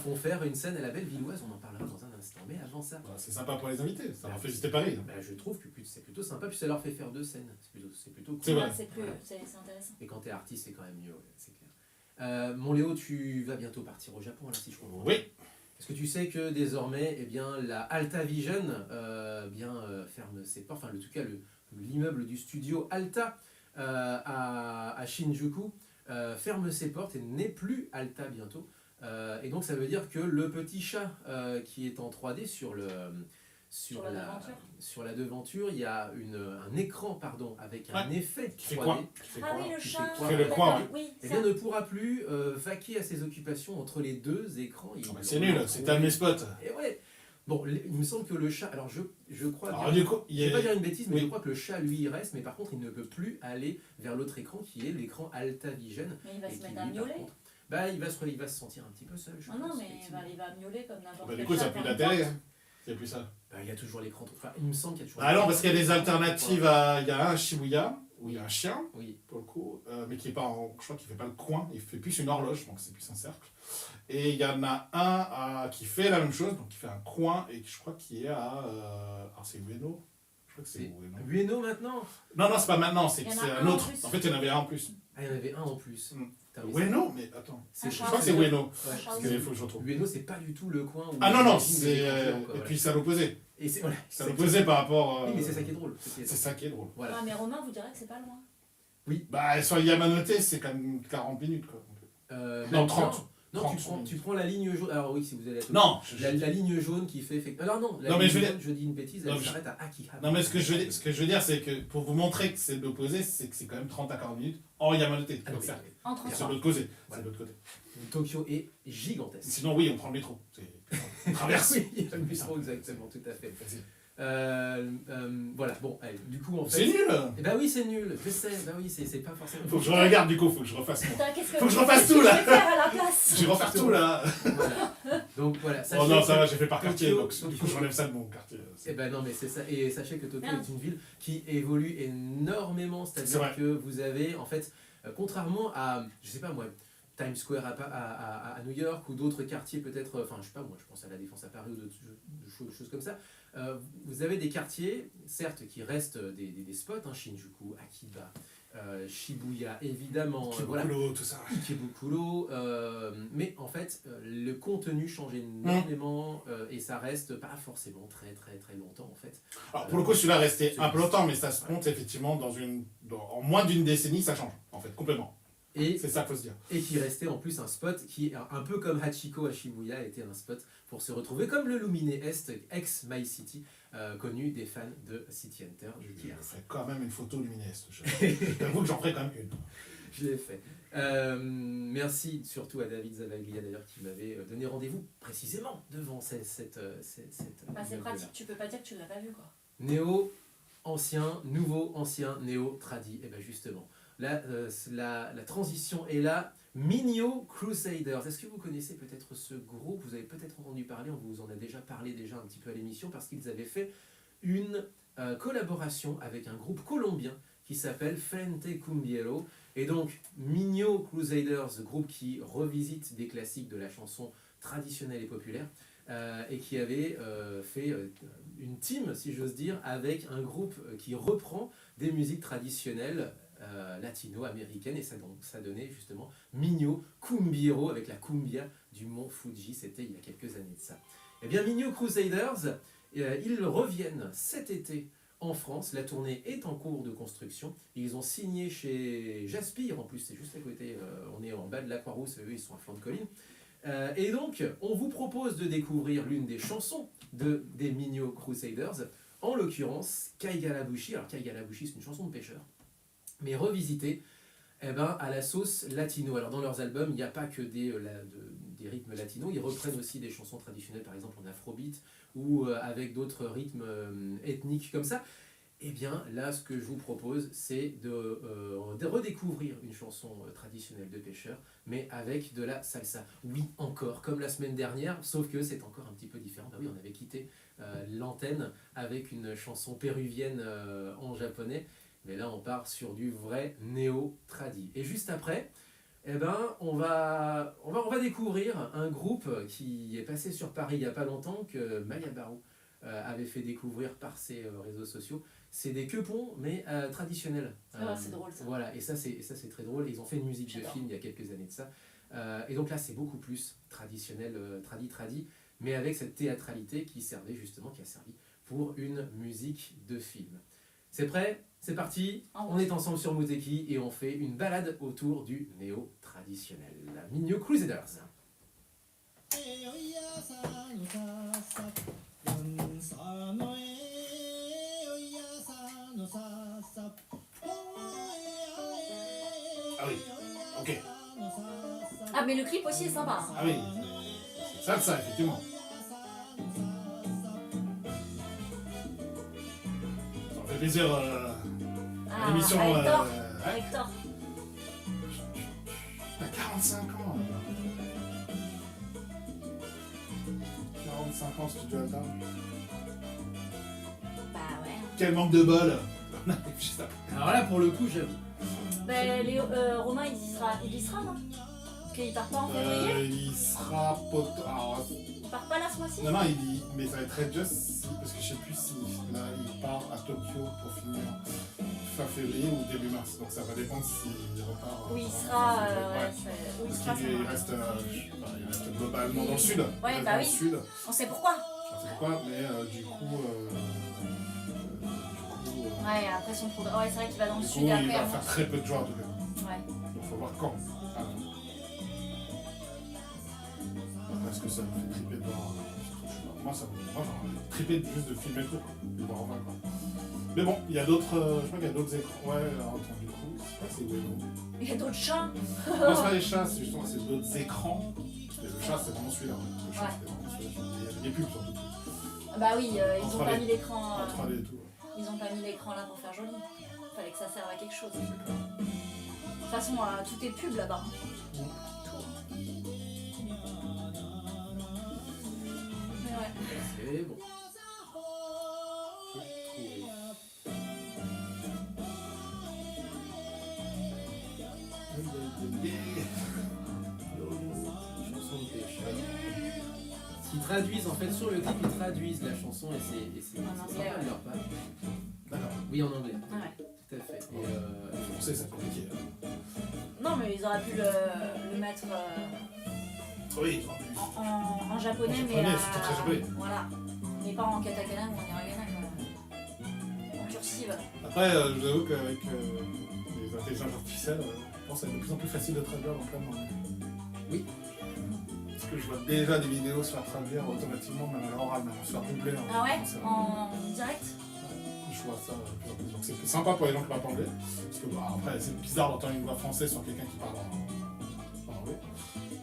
font faire une scène à la Bellevilloise. On en parlera dans un instant. Mais avant ça, C'est sympa pour les invités, ça leur fait visiter Paris. bah, je trouve que c'est plutôt sympa, puis ça leur fait faire 2 scènes. C'est plutôt cool. C'est vrai. C'est plus, c'est intéressant. Et quand t'es artiste, c'est quand même mieux, ouais, c'est clair. Mon Léo, tu vas bientôt partir au Japon, là, si je comprends. Oui. Est-ce que tu sais que désormais, eh bien, la Alta Vision ferme ses portes, enfin, en tout cas, l'immeuble du studio Alta à Shinjuku ferme ses portes et n'est plus Alta bientôt. Et donc, ça veut dire que le petit chat qui est en 3D sur la devanture, il y a un écran avec un effet Qui fait 3D. quoi Qui fait Ah quoi oui, le Qui chat. fait le coin, Oui, Eh ça. bien, ne pourra plus vaquer à ses occupations entre les 2 écrans. C'est nul, c'est un de mes spots. Et ouais. Bon, il me semble que le chat. Alors, je crois. Alors du coup, Je ne vais pas dire une bêtise, mais Oui. je crois que le chat, lui, il reste, mais par contre, il ne peut plus aller vers l'autre écran qui est l'écran Alta Vision. Mais il va et se qui, mettre à lui, par miauler. contre, il va se sentir un petit peu seul. Je Ah non, pense, mais effectivement. il va miauler comme n'importe Bah, quel du coup, ça chat pue dans la une télé. porte. Hein. C'est plus ça. Il y a toujours l'écran. Enfin, il me semble qu'il y a toujours. Ah non, parce qu'il y a des alternatives à. Il y a un Shibuya, où il y a un chien, Oui. pour le coup, mais qui est pas en. Je crois qu'il fait pas le coin, il fait plus une horloge, donc c'est plus un cercle. Et il y en a un qui fait la même chose, donc qui fait un coin, et je crois qu'il est à. Alors c'est Ueno. Je crois que c'est C'est Ueno. Ueno maintenant. Non, c'est pas maintenant, c'est Il y en a c'est un un en autre. plus. En fait, il y en avait un en plus. Ah, il y en avait un en plus. Mm. Putain, mais Ueno, mais attends. c'est- Je crois que c'est Ueno. Ouais. Ah Parce oui. qu'il faut que je retrouve. Ueno, c'est pas du tout le coin où. Ah non, non, j'imagine c'est. les écrans, quoi, Et voilà. puis c'est à l'opposé. Et c'est voilà. C'est à l'opposé par rapport. Oui, mais c'est ça qui est drôle. C'est ça qui est drôle. Voilà. Ah, mais Romain vous dirait que c'est pas loin. Bah, sur Yamanote, c'est quand même 40 minutes, quoi. Euh, Non, même 30. bien. Non, 30 tu prends la ligne jaune. Alors oui, si vous allez à Tokyo. Non, La ligne jaune qui fait. Alors non, la Non, mais ligne je veux jaune, je dis une bêtise, elle s'arrête à Akihabara. Non, mais ce que je veux dire, c'est que pour vous montrer que c'est l'opposé, c'est que c'est quand même 30 à 40 minutes en Yamanote. Ah, non, Donc, mais- En c'est transport. l'autre côté. Voilà. C'est l'autre côté. Tokyo est gigantesque. Sinon, oui, on prend le métro. On traverse. Oui, il y a le métro, exactement, tout à fait. Facile. Voilà, bon, allez, du coup, en fait. C'est nul. Eh ben oui, c'est nul, je sais, bah oui, c'est pas forcément. Faut que je regarde du coup, faut que je refasse mon. Putain, Faut que je refasse tout, là. Qu'est-ce que je vais faire à la place? Je vais refaire tout là. Voilà. Donc voilà, Oh non, ça que- va, j'ai fait par quartier, Tokyo- donc du coup Tokyo- j'enlève ça de mon quartier. Eh ben non, mais c'est ça. Et sachez que Tokyo Merde. est une ville qui évolue énormément. C'est C'est-à-dire vrai. que vous avez, en fait, contrairement à, je sais pas moi, Times Square à New York ou d'autres quartiers peut-être, enfin je sais pas moi, je pense à la Défense à Paris ou d'autres choses comme ça, vous avez des quartiers, certes, qui restent des spots, hein, Shinjuku, Akiba, Shibuya, évidemment, voilà. Ikebukuro, tout ça. Ikebukuro, mais en fait, le contenu change énormément et ça reste pas forcément très longtemps en fait. Alors pour le coup, celui-là restait un peu longtemps, mais ça se compte effectivement en moins d'une décennie, ça change en fait, complètement. Et, C'est ça qu'il faut se dire. et qui restait en plus un spot qui, un peu comme Hachiko à Shibuya, était un spot pour se retrouver, comme le Lumine Est, ex My City, connu des fans de City Hunter. Je ferai quand même une photo luminesce. J'avoue que j'en ferai quand même une. Je l'ai fait. Merci surtout à David Zavaglia d'ailleurs qui m'avait donné rendez-vous précisément devant cette Bah, c'est immeuble-là. pratique, tu peux pas dire que tu l'as pas vu quoi. Néo, ancien, nouveau, ancien, néo, tradi. Et bien justement, là, la transition est là. Minyo Crusaders. Est-ce que vous connaissez peut-être ce groupe? Vous avez peut-être entendu parler, on vous en a déjà parlé un petit peu à l'émission parce qu'ils avaient fait une collaboration avec un groupe colombien qui s'appelle Frente Cumbiero. Et donc, Minyo Crusaders, groupe qui revisite des classiques de la chanson traditionnelle et populaire, et qui avait fait une team, si j'ose dire, avec un groupe qui reprend des musiques traditionnelles latino-américaines, et ça donnait justement Minyo Cumbiero avec la cumbia du mont Fuji, c'était il y a quelques années de ça. Eh bien, Minyo Crusaders, ils reviennent cet été en France, la tournée est en cours de construction. Ils ont signé chez Jaspire, en plus c'est juste à côté, on est en bas de la Croix-Rousse, eux ils sont à flanc de colline. Et donc on vous propose de découvrir l'une des chansons des Minyo Crusaders, en l'occurrence Kaigarabushi. Alors Kaigarabushi c'est une chanson de pêcheur, mais revisitée à la sauce latino. Alors dans leurs albums il n'y a pas que des rythmes latinos, ils reprennent aussi des chansons traditionnelles, par exemple en afrobeat, ou avec d'autres rythmes ethniques comme ça. Et bien là, ce que je vous propose, c'est de redécouvrir une chanson traditionnelle de pêcheur, mais avec de la salsa. Oui, encore, comme la semaine dernière, sauf que c'est encore un petit peu différent. Bah oui, on avait quitté l'antenne avec une chanson péruvienne en japonais, mais là on part sur du vrai néo-tradi. Et juste après, on va découvrir un groupe qui est passé sur Paris il n'y a pas longtemps, que Maya Barou avait fait découvrir par ses réseaux sociaux. C'est des quepons, mais traditionnels. Ah, c'est drôle ça. Voilà, et ça c'est très drôle. Ils ont fait une musique de film il y a quelques années de ça. Et donc là c'est beaucoup plus traditionnel, tradi, mais avec cette théâtralité qui a servi pour une musique de film. C'est prêt? C'est parti, on est ensemble sur Muteki et on fait une balade autour du néo-traditionnel. Minyo Crusaders. Ah oui, ok. Ah mais le clip aussi est sympa. Ah oui, c'est ça, effectivement. Ça me fait plaisir. Ah, L'émission. avec Thor. Ouais. Avec Thor. T'as 45 ans. 45 ans, Studio Alta. Bah ouais. Quel manque de bol. Juste après. Alors là pour le coup j'avoue. Bah Romain il y sera non? Parce qu'il part pas en février. Il sera poteau. Alors, Il part pas là ce mois-ci. non, mais ça va être très juste parce que je sais plus si là il part à Tokyo pour finir fin février ou début mars. Donc ça va dépendre s'il repart. Oui il sera. Ouais. Où il Parce sera, qu'il ça reste, il reste globalement dans le sud. Ouais, Il reste bah dans oui. le sud. On sait pourquoi. Je sais pas pourquoi, mais du coup. Ouais après son programme. Ouais c'est vrai qu'il va dans le Du sud coup, et il après. va faire très peu de jours en tout cas. Ouais. Donc faut voir quand. Ah. que ça me fait triper de voir. Moi, j'en triper juste de filmer le truc, de voir en vrai, quoi. Mais bon, il y a d'autres. Je crois qu'il y a d'autres écrans. Ouais, alors attends, du coup, c'est Waymo. Il y a d'autres chats. Non, c'est pas les chats, c'est justement c'est d'autres écrans. Et le chat, c'est vraiment celui-là. Le chat, c'était vraiment celui-là. Il y a des pubs surtout. Bah oui, ils En ont pas 3D. mis l'écran. En 3D et tout. Ils ont pas mis l'écran là pour faire joli. Fallait que ça serve à quelque chose. De C'est clair. toute façon, tout est pub là-bas. Mm. Tout. Mais ouais. C'est bon. J'ai trouvé. Chanson de pêche. Ils traduisent en fait sur le clip, ils traduisent la chanson et c'est En anglais, sympa de ouais. leur part. D'accord. Oui, en anglais, Ouais. tout à fait. Et, Le français, c'est compliqué. Non, mais ils auraient pu le mettre Oui, ils ont pu. en japonais, En mais. japonais, c'était très japonais. Voilà. Mais pas en katakana ou en hiragana, quoi. En cursive. Après, je vous avoue qu'avec les intelligences artificielles, je pense que c'est de plus en plus facile de traduire dans plein de langues. Oui. Parce que je vois déjà des vidéos se faire traduire automatiquement, même à l'oral, même se faire doubler. Ah ouais français. En direct. Je vois ça de plus en plus. Donc c'est sympa pour les gens qui parlent anglais. Parce que bah, après, c'est bizarre d'entendre une voix française sur quelqu'un qui parle en anglais.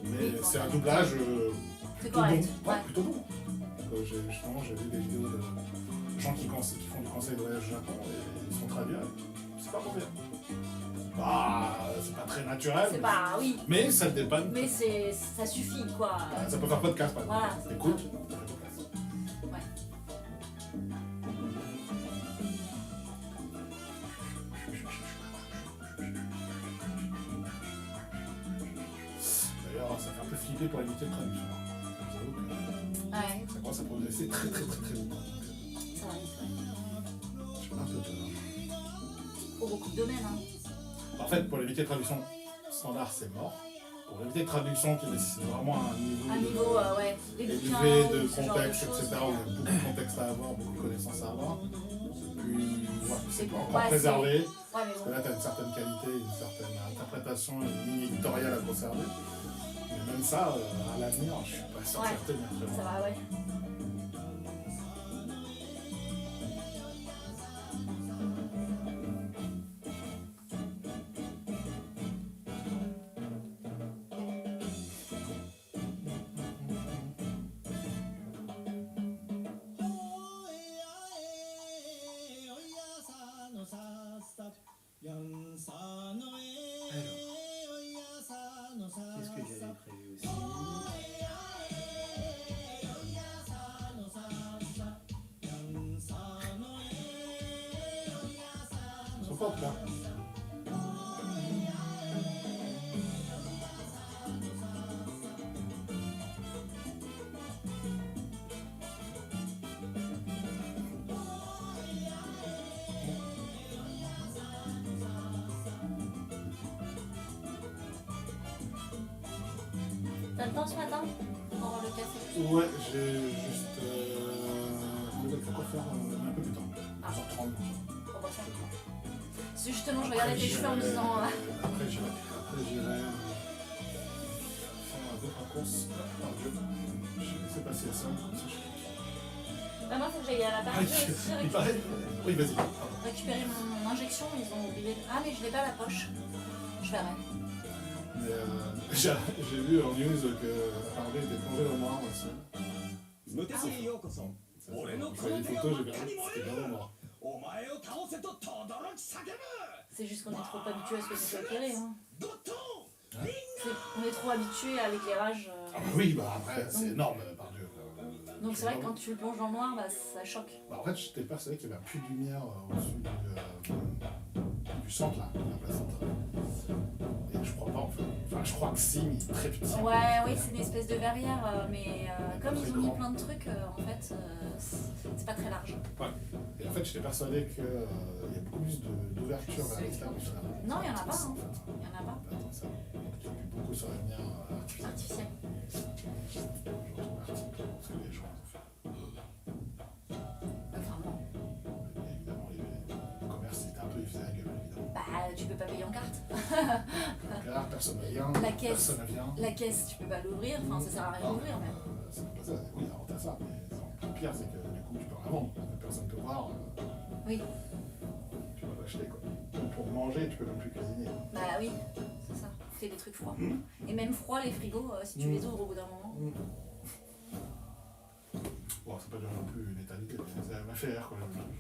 Mais Oui, c'est bon. un doublage C'est plutôt correct. bon. Ouais. Plutôt bon. Justement, j'ai vu des vidéos de gens qui font du conseil de voyage au Japon et ils sont traduits. C'est pas mauvais. Bah, c'est pas très naturel. C'est pas. Oui. Mais ça te dépanne. Mais ça suffit, quoi. Ça peut faire podcast, par exemple. Voilà, c'est Écoute, ça. ça fait podcast. Ouais. D'ailleurs, ça fait un peu flipper pour l'unité de traduction. J'avoue que Ouais. ça commence à progresser très très très très vite. Ça va vite, ouais. Je suis un peu peur. Pour beaucoup de domaines, hein. En fait, pour l'unité de traduction standard, c'est mort. Pour l'unité de traduction qui nécessite vraiment un niveau, Un niveau, ouais. Les bouquins, élevé de ce genre contexte, choses, etc., où il y a beaucoup de contexte à avoir, beaucoup de connaissances à avoir, c'est plus. Ouais, c'est pas encore Ouais, préservé. Ouais, mais Parce que bon. là, tu as une certaine qualité, une certaine interprétation, une ligne éditoriale à conserver. Mais même ça, à l'avenir, je suis pas sûr que Ouais. ça tenir très Ça longtemps. va, ouais. qu'est-ce que j'avais prévu aussi? Ils sont fortes là. T'as le temps ce matin pour avoir le café? Ouais, j'ai juste. Je vais quoi faire un peu plus tard. Ah. 1h30. Pour boire ça. C'est justement, je regardais tes cheveux en me disant. Après, j'irai faire d'autres courses. Par Dieu. Je vais laisser passer ça. Comme ça, Bah, moi, faut que j'aille à la Ah, page. J'ai aussi il paraît. Oui, vas-y. Pardon. récupéré mon injection, ils ont oublié. Ah, mais je l'ai pas à la poche. Je verrai. Mais j'ai vu en news que Harvey était plongé dans le noir aussi. 無敵にようこそ 俺の Je こ voyais の des 手が photos, 真 j'ai っ赤に vu 燃 c'était える vraiment noir. お前を倒せと轟き叫ぶ C'est juste qu'on est trop habitué à ce que c'est éclairé. Hein. ゴッド On est trop habitué à l'éclairage. Ah bah oui, bah après, c'est énorme, par Dieu. Donc c'est vrai que quand tu le plonges dans le noir, bah, ça choque. Bah, en fait, j'étais persuadé qu'il n'y avait plus de lumière au-dessus du centre, là, de la place centrale. Et je crois pas, en fait. Enfin, je crois que si, mais il est très petit. Ouais, oui, c'est une espèce de verrière, mais comme Très ils ont mis grand. plein de trucs, en fait, c'est pas très large. Ouais. Et en fait, j'étais persuadé qu'il y a beaucoup plus d'ouverture vers l'extérieur, mais finalement. Non, il y en a pas, En hein. fait. Il y en a pas. Attends, ça. Donc, tu appuies beaucoup sur la lumière artificielle. Artificiel. Je retrouve l'article, parce que les gens ont fait. Enfin, bon. Et évidemment, le commerce, c'était un peu, il faisait la gueule, évidemment. Bah, tu peux pas payer en carte. placard, personne ne vient, La caisse. personne ne vient. La caisse, tu peux pas l'ouvrir, enfin ça sert à rien Non, d'ouvrir même. c'est pas ça, oui, alors t'as ça, mais le pire c'est que du coup tu peux rien vendre, personne ne peut voir, Oui, tu vas l'acheter quoi. Donc, pour manger, tu peux même plus cuisiner. bah oui, c'est ça. Fais des trucs froids. Et même froid, les frigos, si tu les ouvres au bout d'un moment. Bon, c'est pas dur non plus une éternité, mais ça m'a fait rire quand même le truc.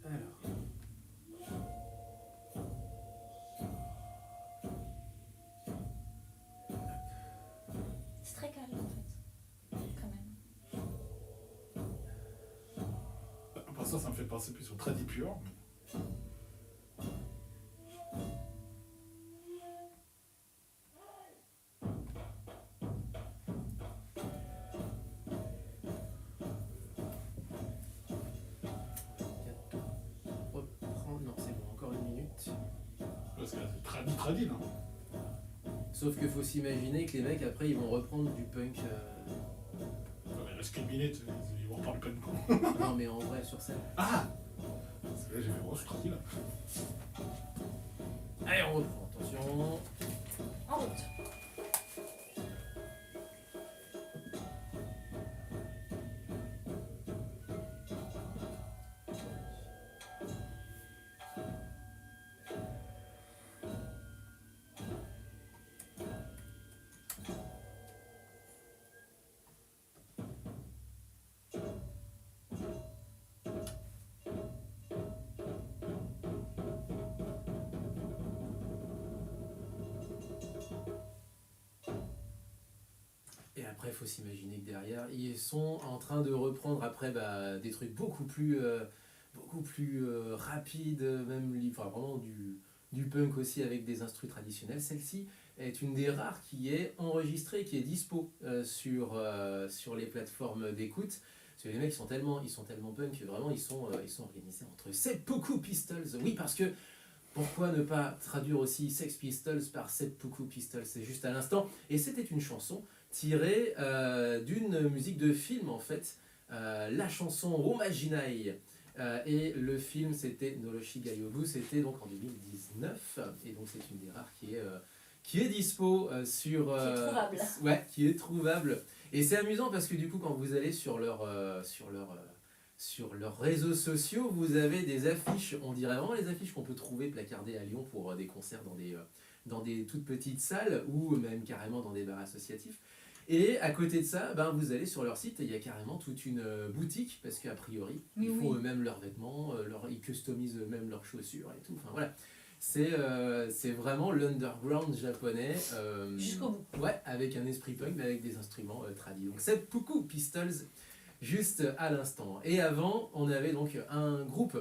Alors. C'est très calme en fait, quand même. Après ça me fait penser plus au Tradi Pure. Reprendre. Non, c'est bon, encore une minute. Parce que c'est Tradi, non? Sauf qu'il faut s'imaginer que les mecs après ils vont reprendre du punk. Il reste qu'une minute, ils vont reprendre le plein de Non mais en vrai sur scène. Ah! C'est vrai, j'ai fait gros, je suis Tradi là. Allez on reprend, attention. En route. Et après il faut s'imaginer que derrière ils sont en train de reprendre après des trucs beaucoup plus rapides, même enfin, vraiment du punk aussi avec des instrus traditionnels. Celle-ci est une des rares qui est enregistrée, qui est dispo sur les plateformes d'écoute. Parce que les mecs ils sont tellement punk que vraiment ils sont organisés entre Seppuku Pistols. Oui, parce que pourquoi ne pas traduire aussi Sex Pistols par Seppuku Pistols? C'est juste à l'instant. Et c'était une chanson tirée d'une musique de film en fait. La chanson Omajinai. Et le film c'était Noloshi Gayobu, c'était donc en 2019. Et donc c'est une des rares qui est dispo sur... Qui est trouvable. Ouais, qui est trouvable. Et c'est amusant parce que du coup quand vous allez sur leurs réseaux sociaux, vous avez des affiches, on dirait vraiment les affiches qu'on peut trouver placardées à Lyon pour des concerts dans des toutes petites salles ou même carrément dans des bars associatifs. Et à côté de ça, vous allez sur leur site et il y a carrément toute une boutique parce qu'a priori, Oui, ils font oui. eux-mêmes leurs vêtements, ils customisent eux-mêmes leurs chaussures et tout. Enfin voilà. C'est vraiment l'underground japonais. Jusqu'au bout. Ouais, avec un esprit punk, mais avec des instruments tradis. Donc Seppuku Pistols, juste à l'instant. Et avant, on avait donc un groupe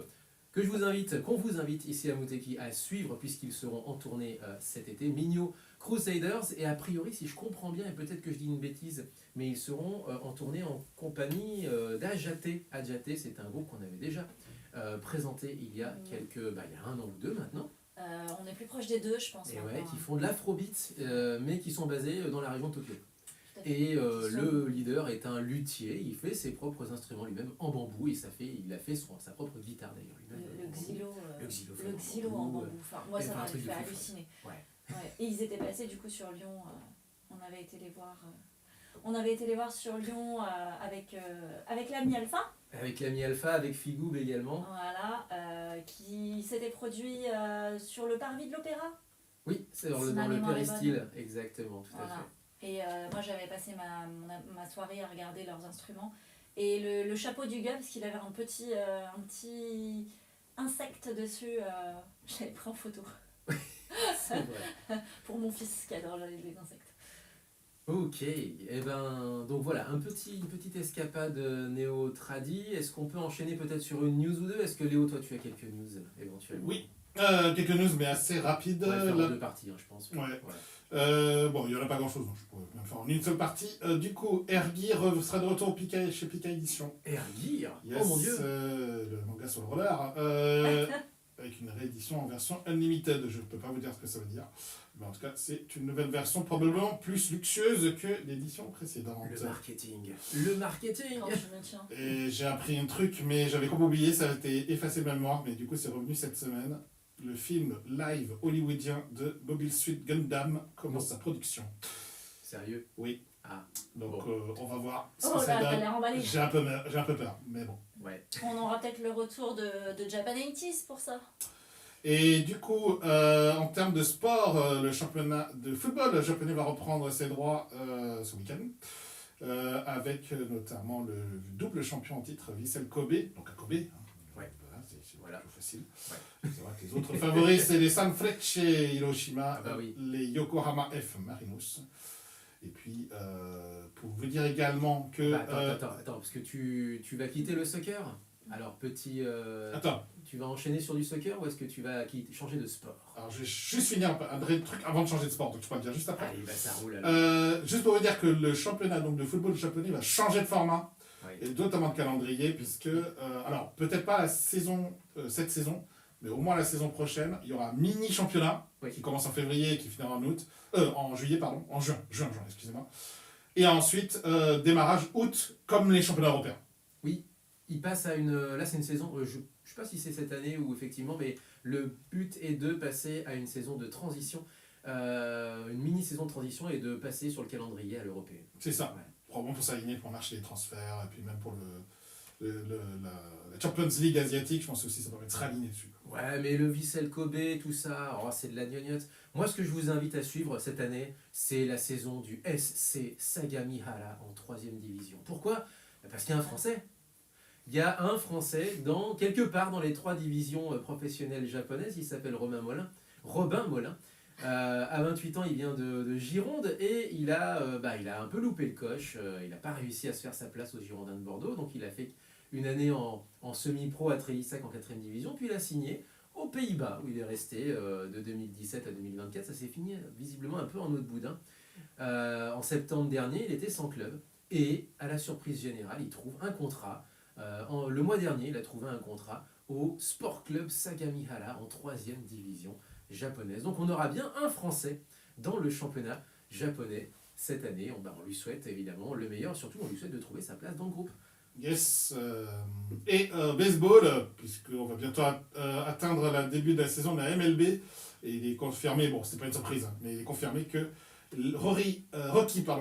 qu'on vous invite ici à Muteki à suivre, puisqu'ils seront en tournée cet été, Minyo Crusaders. Et a priori, si je comprends bien, et peut-être que je dis une bêtise, mais ils seront en tournée en compagnie d'Ajate. Ajate, c'est un groupe qu'on avait déjà présenté il y a il y a 1 an ou 2 maintenant. On est plus proche des deux, je pense. Et ouais, maintenant, qui hein. font de l'afrobeat, mais qui sont basés dans la région de Tokyo. Tout à fait. Et Qui sont- le leader est un luthier, il fait ses propres instruments lui-même en bambou, et il a fait sa propre guitare d'ailleurs lui-même. Le xylo, Le xylophone le en xylo en bambou, bambou. Enfin, moi, et ça enfin, un m'a truc de fait fou. halluciner. Ouais. Ouais. Et ils étaient passés du coup sur Lyon. On avait été les voir. On avait été les voir sur Lyon avec l'ami Alpha. Avec l'ami Alpha, avec Figoob également. Voilà, qui s'était produit sur le parvis de l'Opéra. Oui, c'est dans Si le ma mémoire est péristyle, exactement, tout Voilà. à fait. Et moi j'avais passé ma soirée à regarder leurs instruments. Et le chapeau du gars, parce qu'il avait un petit insecte dessus, j'avais pris en photo. C'est vrai. Pour mon fils qui adore les insectes. Ok, et donc voilà, une petite escapade néo-tradi. Est-ce qu'on peut enchaîner peut-être sur une news ou deux? Est-ce que Léo, toi tu as quelques news éventuellement? Oui, quelques news mais assez rapides. On va faire en Là- 2 parties, je pense. Ouais. Voilà. Bon, il n'y en a pas grand-chose, donc je pourrais même faire en une seule partie. Du coup, Ergir sera de retour chez Pika Édition. Ergir, Yes, oh mon dieu. le manga sur le roller. avec une réédition en version unlimited. Je ne peux pas vous dire ce que ça veut dire, mais en tout cas, c'est une nouvelle version probablement plus luxueuse que l'édition précédente. Le marketing. Le marketing. Quand je me tiens. Et j'ai appris un truc, mais j'avais complètement oublié, ça a été effacé de ma mémoire, mais du coup, c'est revenu cette semaine. Le film live hollywoodien de Mobile Suit Gundam commence sa production. Sérieux? Oui. Ah. Donc Bon. on va voir ce Oh que là, ça t'as donne. l'air emballé. J'ai un peu peur, mais bon. Ouais. On aura peut-être le retour de Japan 80s pour ça. Et du coup, en termes de sport, le championnat de football japonais va reprendre ses droits ce week-end, avec notamment le double champion en titre Vissel Kobe, donc à Kobe. Ouais. Voilà, plus facile. Ouais. C'est vrai que les autres favoris, c'est les Sanfrecce Hiroshima, Ah bah oui. les Yokohama F Marinos. Et puis, pour vous dire également que... Bah, attends, parce que tu vas quitter le soccer. Alors, petit... Attends, Tu vas enchaîner sur du soccer ou est-ce que tu vas changer de sport? alors je vais juste finir un vrai truc avant de changer de sport, donc je peux le dire juste après. Allez, bah ça roule alors. Juste pour vous dire que le championnat donc, de football japonais va changer de format, Ouais. et notamment de calendrier, puisque, alors peut-être pas la saison, cette saison, mais au moins la saison prochaine, il y aura un mini-championnat Oui. qui commence en février et qui finira en juillet, pardon, en juin, excusez-moi. Et ensuite, démarrage août, comme les championnats européens. Il passe à une... Là, c'est une saison... je ne sais pas si c'est cette année ou effectivement, mais le but est de passer à une saison de transition, une mini-saison de transition et de passer sur le calendrier à l'européen. C'est ça. Ouais. Probablement pour s'aligner pour le marché des transferts, et puis même pour la Champions League asiatique, je pense aussi ça permet de se raligner dessus. Ouais, mais le Vissel Kobe, tout ça, oh, c'est de la gnognotte. Moi, ce que je vous invite à suivre cette année, c'est la saison du SC Sagamihara en 3e division. Pourquoi? Parce qu'il y a un Français. Il y a un Français quelque part dans les 3 divisions professionnelles japonaises, il s'appelle Robin Molin. À 28 ans, il vient de Gironde et il a un peu loupé le coche. Il n'a pas réussi à se faire sa place aux Girondins de Bordeaux, donc il a fait une année en semi-pro à Trélissac en 4e division, puis il a signé aux Pays-Bas, où il est resté de 2017 à 2024. Ça s'est fini visiblement un peu en eau de boudin. En septembre dernier, il était sans club et, à la surprise générale, il trouve un contrat. Le mois dernier, il a trouvé un contrat au Sport Club Sagamihara en 3e division japonaise. Donc on aura bien un Français dans le championnat japonais cette année. On lui souhaite évidemment le meilleur, surtout on lui souhaite de trouver sa place dans le groupe. Yes. Et baseball, puisqu'on va bientôt atteindre le début de la saison de la MLB, et il est confirmé, bon c'est pas une surprise, hein, mais il est confirmé que Rocky,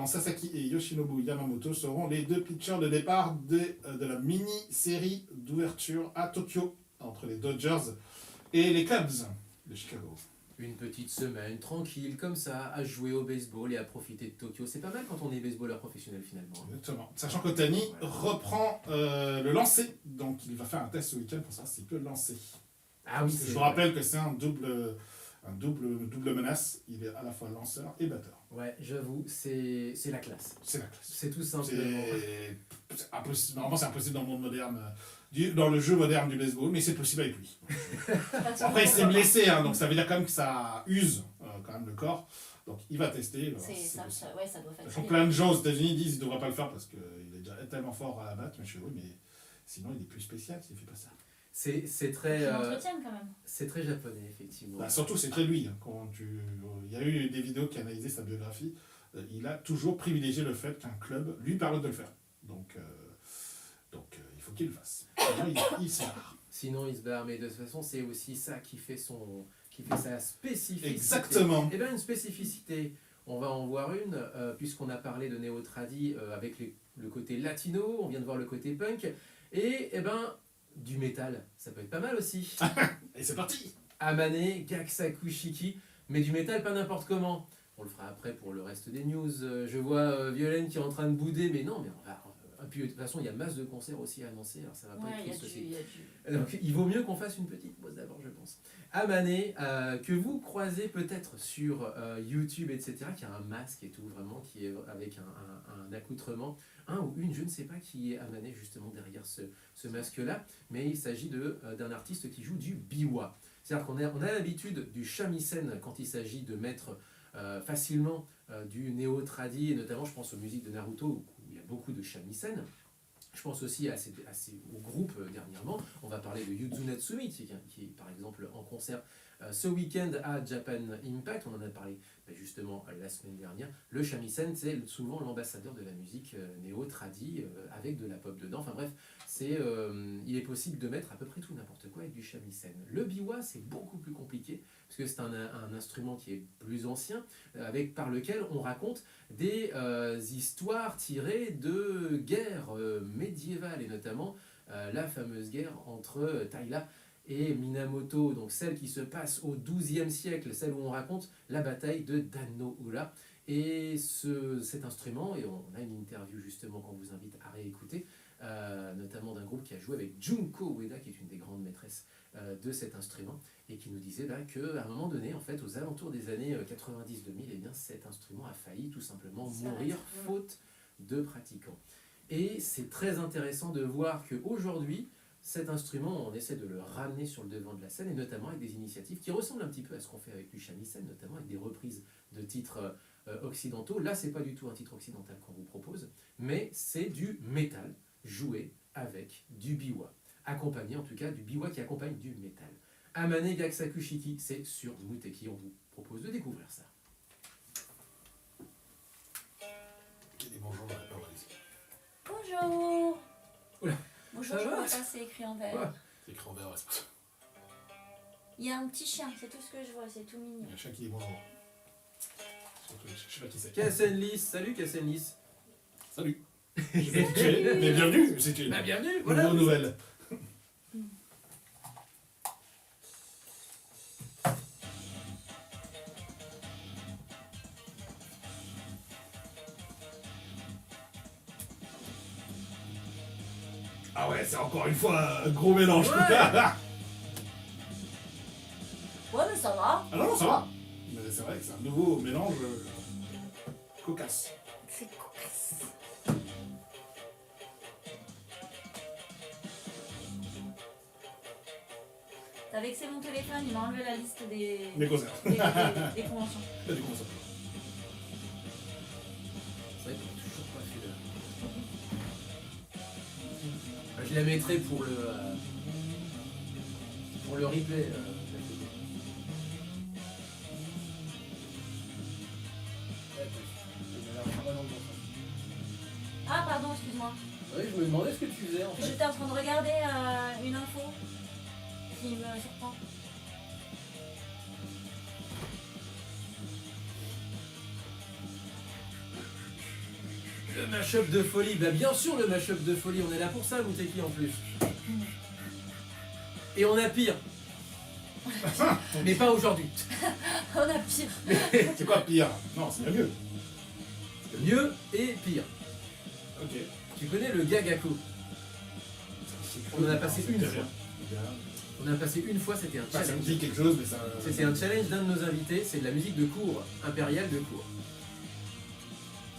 Sasaki et Yoshinobu Yamamoto seront les 2 pitchers de départ de la mini-série d'ouverture à Tokyo entre les Dodgers et les Cubs de Chicago. Une petite semaine tranquille comme ça, à jouer au baseball et à profiter de Tokyo. C'est pas mal quand on est baseballeur professionnel finalement. Exactement. Sachant qu'Otani reprend le lancer, donc il va faire un test ce week-end pour savoir s'il peut lancer. Ah oui, Parce que je vous rappelle que c'est un double menace, il est à la fois lanceur et batteur. Ouais, j'avoue, c'est la classe. C'est la classe. C'est tout simplement. C'est impossible. Normalement, c'est impossible dans le monde moderne, dans le jeu moderne du baseball, mais c'est possible avec lui. Après, il s'est blessé, hein, donc ça veut dire quand même que ça use quand même le corps. Donc il va tester. Ça doit Sachant fatiguer. que plein de gens aux États-Unis disent qu'il ne devrait pas le faire parce qu'il est déjà tellement fort à la batte, mais sinon il est plus spécial s'il ne fait pas ça. C'est très. Il l'entretienne quand même. C'est très japonais, effectivement. Bah, surtout, c'est très lui. Hein, il y a eu des vidéos qui analysaient sa biographie. Il a toujours privilégié le fait qu'un club lui permette de le faire. Donc il faut qu'il le fasse. Sinon, il se barre. Sinon, il se barre, mais de toute façon, c'est aussi ça qui fait sa spécificité. Exactement. Et bien, une spécificité, on va en voir une, puisqu'on a parlé de néo-tradi avec le côté latino, on vient de voir le côté punk, et du métal, ça peut être pas mal aussi. Et c'est parti. Amane, Gaksaku Shiki, mais du métal pas n'importe comment. On le fera après pour le reste des news. Je vois Violaine qui est en train de bouder, mais non, mais on va... Puis de toute façon, il y a masse de concerts aussi à annoncer, alors ça va pas être triste aussi. Donc il vaut mieux qu'on fasse une petite pause d'abord, je pense. Amane, que vous croisez peut-être sur YouTube, etc., qui a un masque et tout, vraiment, qui est avec un accoutrement, un ou une, je ne sais pas qui est Amane justement derrière ce masque-là, mais il s'agit d'un artiste qui joue du biwa. C'est-à-dire qu'on a l'habitude du shamisen quand il s'agit de mettre facilement du néo-tradi, et notamment je pense aux musiques de Naruto, où il y a beaucoup de shamisen. Je pense aussi au groupe dernièrement. On va parler de Yuzu Natsumi, qui est par exemple en concert ce week-end à Japan Impact. On en a parlé justement la semaine dernière. Le shamisen, c'est souvent l'ambassadeur de la musique néo-tradi avec de la pop dedans. Enfin bref, il est possible de mettre à peu près tout n'importe quoi avec du shamisen. Le biwa, c'est beaucoup plus compliqué parce que c'est un instrument qui est plus ancien, par lequel on raconte des histoires tirées de guerres médiévales, et notamment la fameuse guerre entre Taira et Minamoto, donc celle qui se passe au XIIe siècle, celle où on raconte la bataille de Dan-no-ura. Et cet instrument, et on a une interview justement qu'on vous invite à réécouter, notamment d'un groupe qui a joué avec Junko Ueda, qui est une des grandes maîtresses de cet instrument, et qui nous disait qu'à un moment donné, en fait, aux alentours des années 90-2000, eh bien, cet instrument a failli tout simplement mourir faute de pratiquants. Et c'est très intéressant de voir qu'aujourd'hui, cet instrument, on essaie de le ramener sur le devant de la scène, et notamment avec des initiatives qui ressemblent un petit peu à ce qu'on fait avec du shamisen, notamment avec des reprises de titres occidentaux. Là, c'est pas du tout un titre occidental qu'on vous propose, mais c'est du métal joué avec du biwa, accompagné en tout cas du biwa qui accompagne du métal. Amane Gaksakushiki, c'est sur Muteki, on vous propose de découvrir ça. Bonjour, Bonjour. Oula. Bonjour, je vois pas, c'est écrit en vert. Ouais. c'est écrit en vert, c'est pas ça. Il y a un petit chien, c'est tout ce que je vois, c'est tout mignon. Il y a un chien qui dit bonjour. Je sais pas qui c'est. Kassenlis, salut Kassenlis. Salut. Mais bienvenue, c'est une Bienvenue, bonne nouvelle. Ah ouais, c'est encore une fois un gros mélange. Ouais. Ah Ouais, mais ça va. non, ça va. Mais c'est vrai que c'est un nouveau mélange cocasse. C'est cocasse. T'as vexé mon téléphone, il m'a enlevé la liste Des concerts. des conventions. Et du concert. C'est vrai qu'on n'a toujours pas fait le... Je la mettrai pour le replay. Ah, pardon, excuse-moi. Oui, je me demandais ce que tu faisais en fait. J'étais en train de regarder une info qui me surprend. Le mash-up de folie, bah bien sûr le mash-up de folie, on est là pour ça, Muteki en plus. Et on a pire. Mais pas aujourd'hui. On a pire. C'est quoi pire? Non, c'est mieux. Mieux et pire. Ok. Tu connais le Gagaku? On en a passé une fois. On a passé une fois, c'était un Ça me challenge. dit quelque chose, mais ça. C'était un challenge d'un de nos invités, c'est de la musique de cour, impériale de cour.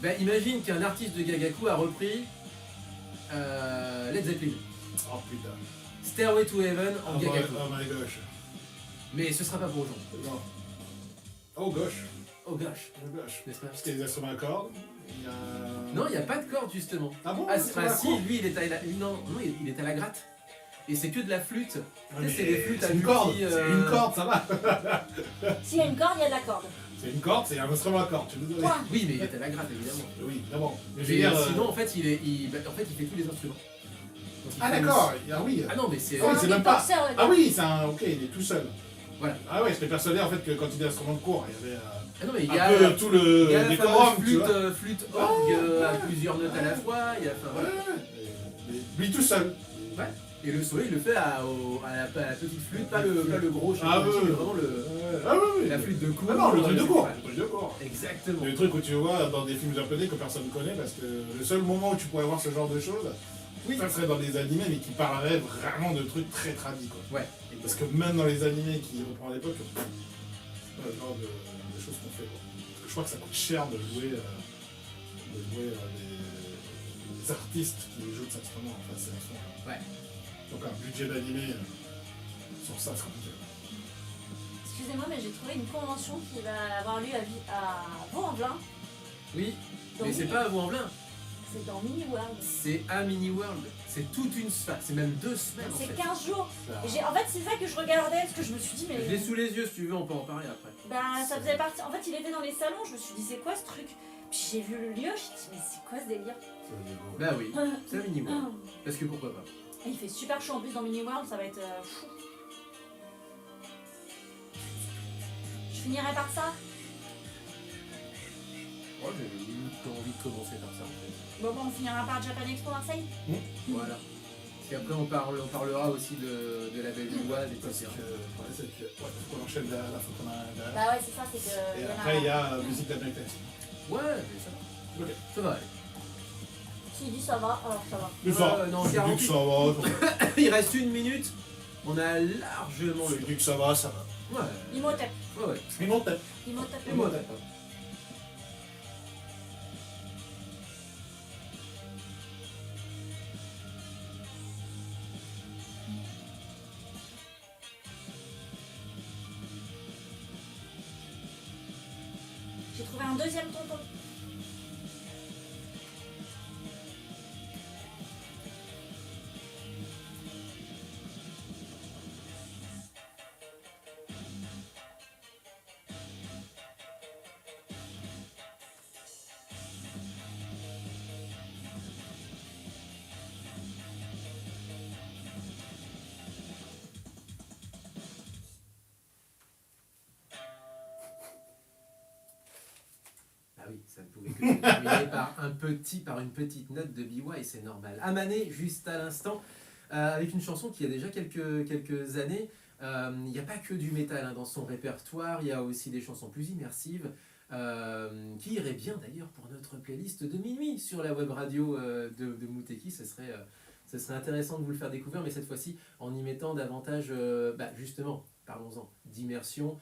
Ben, imagine qu'un artiste de Gagaku a repris Led Zeppelin, Oh putain. Stairway to Heaven en Gagaku. Oh my gosh. Mais ce sera pas pour aujourd'hui. Non. Oh gosh. Oh gosh, Oh gosh. n'est-ce pas? Parce qu'il y a des instruments à cordes. Il y a... Non, il n'y a pas de corde justement. Ah bon? Ah, c'est pas si, lui il est à la... Non, il est à la gratte. Et c'est que de la flûte. Ouais, Tu sais, c'est des flûtes à c'est une corde. multi, C'est une corde, ça va. S'il y a une corde, il y a de la corde. C'est une corde, c'est un instrument à cordes. Tu veux dire? Point. Oui, mais il est à la gratte évidemment. Oui, d'abord. Mais je veux Mais dire. sinon, en fait, il fait tous les instruments. Donc, il Ah fait d'accord. aussi- Ah oui. Ah non, mais c'est... Ah oui, c'est même pas. beatboxer, le gars. Ah oui, c'est un. Ok, il est tout seul. Voilà. Ah ouais, j'étais persuadé en fait que quand il dit instrument de cours, il y avait Ah non, mais il y un a... peu tout le Il y a la décorum, fameuse tu vois. flûte orgue à plusieurs notes à la fois. Il y a, enfin, Ouais, voilà. mais lui tout seul. Et le solo, il le fait à la petite flûte, pas le gros chef, Ah, ouais. mais vraiment Ah oui, oui. la flûte de cour. Ah non, le truc de cours. Ouais. Le truc de cours. Exactement. Le truc où tu vois dans des films japonais que personne ne connaît parce que le seul moment où tu pourrais voir ce genre de choses, ça serait dans des animés mais qui parleraient vraiment de trucs très tradis quoi. Ouais. Parce que même dans les animés qui reprennent à l'époque, c'est pas le genre de choses qu'on fait quoi. Parce que je crois que ça coûte cher de jouer des artistes qui jouent de cet instrument. Enfin, c'est un son. Ouais. Donc un budget d'animé sur ça, c'est compliqué. Excusez-moi, mais j'ai trouvé une convention qui va avoir lieu à Vaux-en-Velin. Oui, Donc, mais c'est pas à Vaux-en-Velin. C'est dans Mini World. C'est à Mini World. C'est toute une semaine. C'est même 2 semaines en C'est fait. 15 jours. Ça- En fait, c'est ça que je regardais, parce que je me suis dit, Je l'ai mais. sous les yeux si tu veux, on peut en parler après. Bah, ça faisait partie. En fait, il était dans les salons, je me suis dit, c'est quoi ce truc? Puis j'ai vu le lieu, je me suis dit, mais c'est quoi ce délire? Bah oui, c'est à Mini World. Parce que pourquoi pas. Et il fait super chaud en plus dans Mini World, ça va être fou. Je finirai par ça. Oh, j'ai limite envie de commencer par ça en fait. Bon, on finira par Japan Expo Marseille. Voilà. Parce qu'après on parlera aussi de la Belgique, Parce etc. qu'on enchaîne la fois qu'on a derrière. Bah ouais, c'est ça, c'est que. Et y en a- après, il y a musique d'Amérique latine. Ouais, mais ça va. Ok. Ça va aller. S'il dit ça va, alors ça va. Mais ça, non, je dis 48. que ça va. Il reste 1 minute. On a largement le Je dis que ça va, ça va. Ouais. Imhotep. Ouais. C'est mon tête. Imhotep. C'est mon tête. J'ai trouvé un deuxième tonton. Ah oui, ça ne pouvait que se terminer par une petite note de BY, c'est normal. Amané, juste à l'instant, avec une chanson qui a déjà quelques années. Il n'y a pas que du métal hein, dans son répertoire, il y a aussi des chansons plus immersives, qui iraient bien d'ailleurs pour notre playlist de minuit sur la web radio de Mouteki. Ce serait intéressant de vous le faire découvrir, mais cette fois-ci en y mettant davantage, justement, parlons-en, d'immersion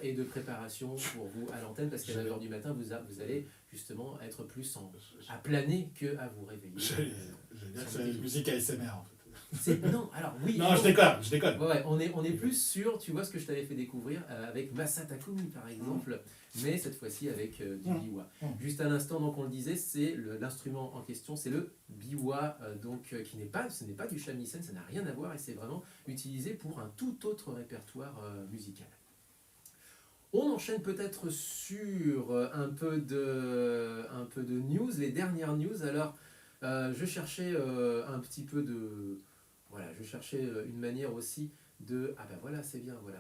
et de préparation pour vous à l'antenne, parce qu'à 9h du matin, vous allez justement être plus à planer qu'à vous réveiller. J'allais dire que c'est une musique ASMR en fait. Non, alors oui. Non, je déconne. Ouais, on est plus sur, tu vois ce que je t'avais fait découvrir avec Masa Takumi par exemple, mais cette fois-ci avec du biwa. Juste à l'instant, donc on le disait, c'est l'instrument en question, c'est le biwa, ce n'est pas du shamisen, ça n'a rien à voir et c'est vraiment utilisé pour un tout autre répertoire musical. On enchaîne peut-être sur un peu de news, les dernières news. Alors, je cherchais un petit peu de... Voilà, je cherchais une manière aussi de... Ah ben voilà, c'est bien, voilà.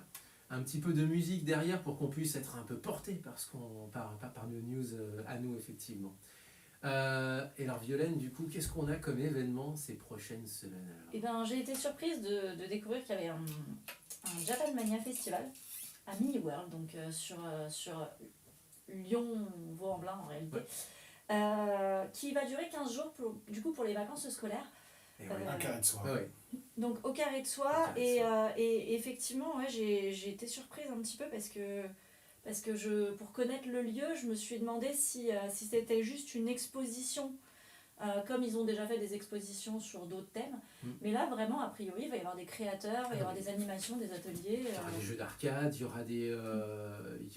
Un petit peu de musique derrière pour qu'on puisse être un peu porté par nos news à nous, effectivement. Et alors, Violaine, du coup, qu'est-ce qu'on a comme événement ces prochaines semaines alors? Eh ben, j'ai été surprise de découvrir qu'il y avait un Japan Mania Festival à Mini World, donc sur Lyon-Vaux-en-Velin en réalité, qui va durer 15 jours pour les vacances scolaires. Et ouais. Un carré de soie. Ouais. Donc au Carré de Soie, et effectivement ouais, j'ai été surprise un petit peu parce que pour connaître le lieu, je me suis demandé si c'était juste une exposition, comme ils ont déjà fait des expositions sur d'autres thèmes. Mais là vraiment a priori il va y avoir des créateurs, il va y avoir des animations, des ateliers. Il y aura des jeux d'arcade, il y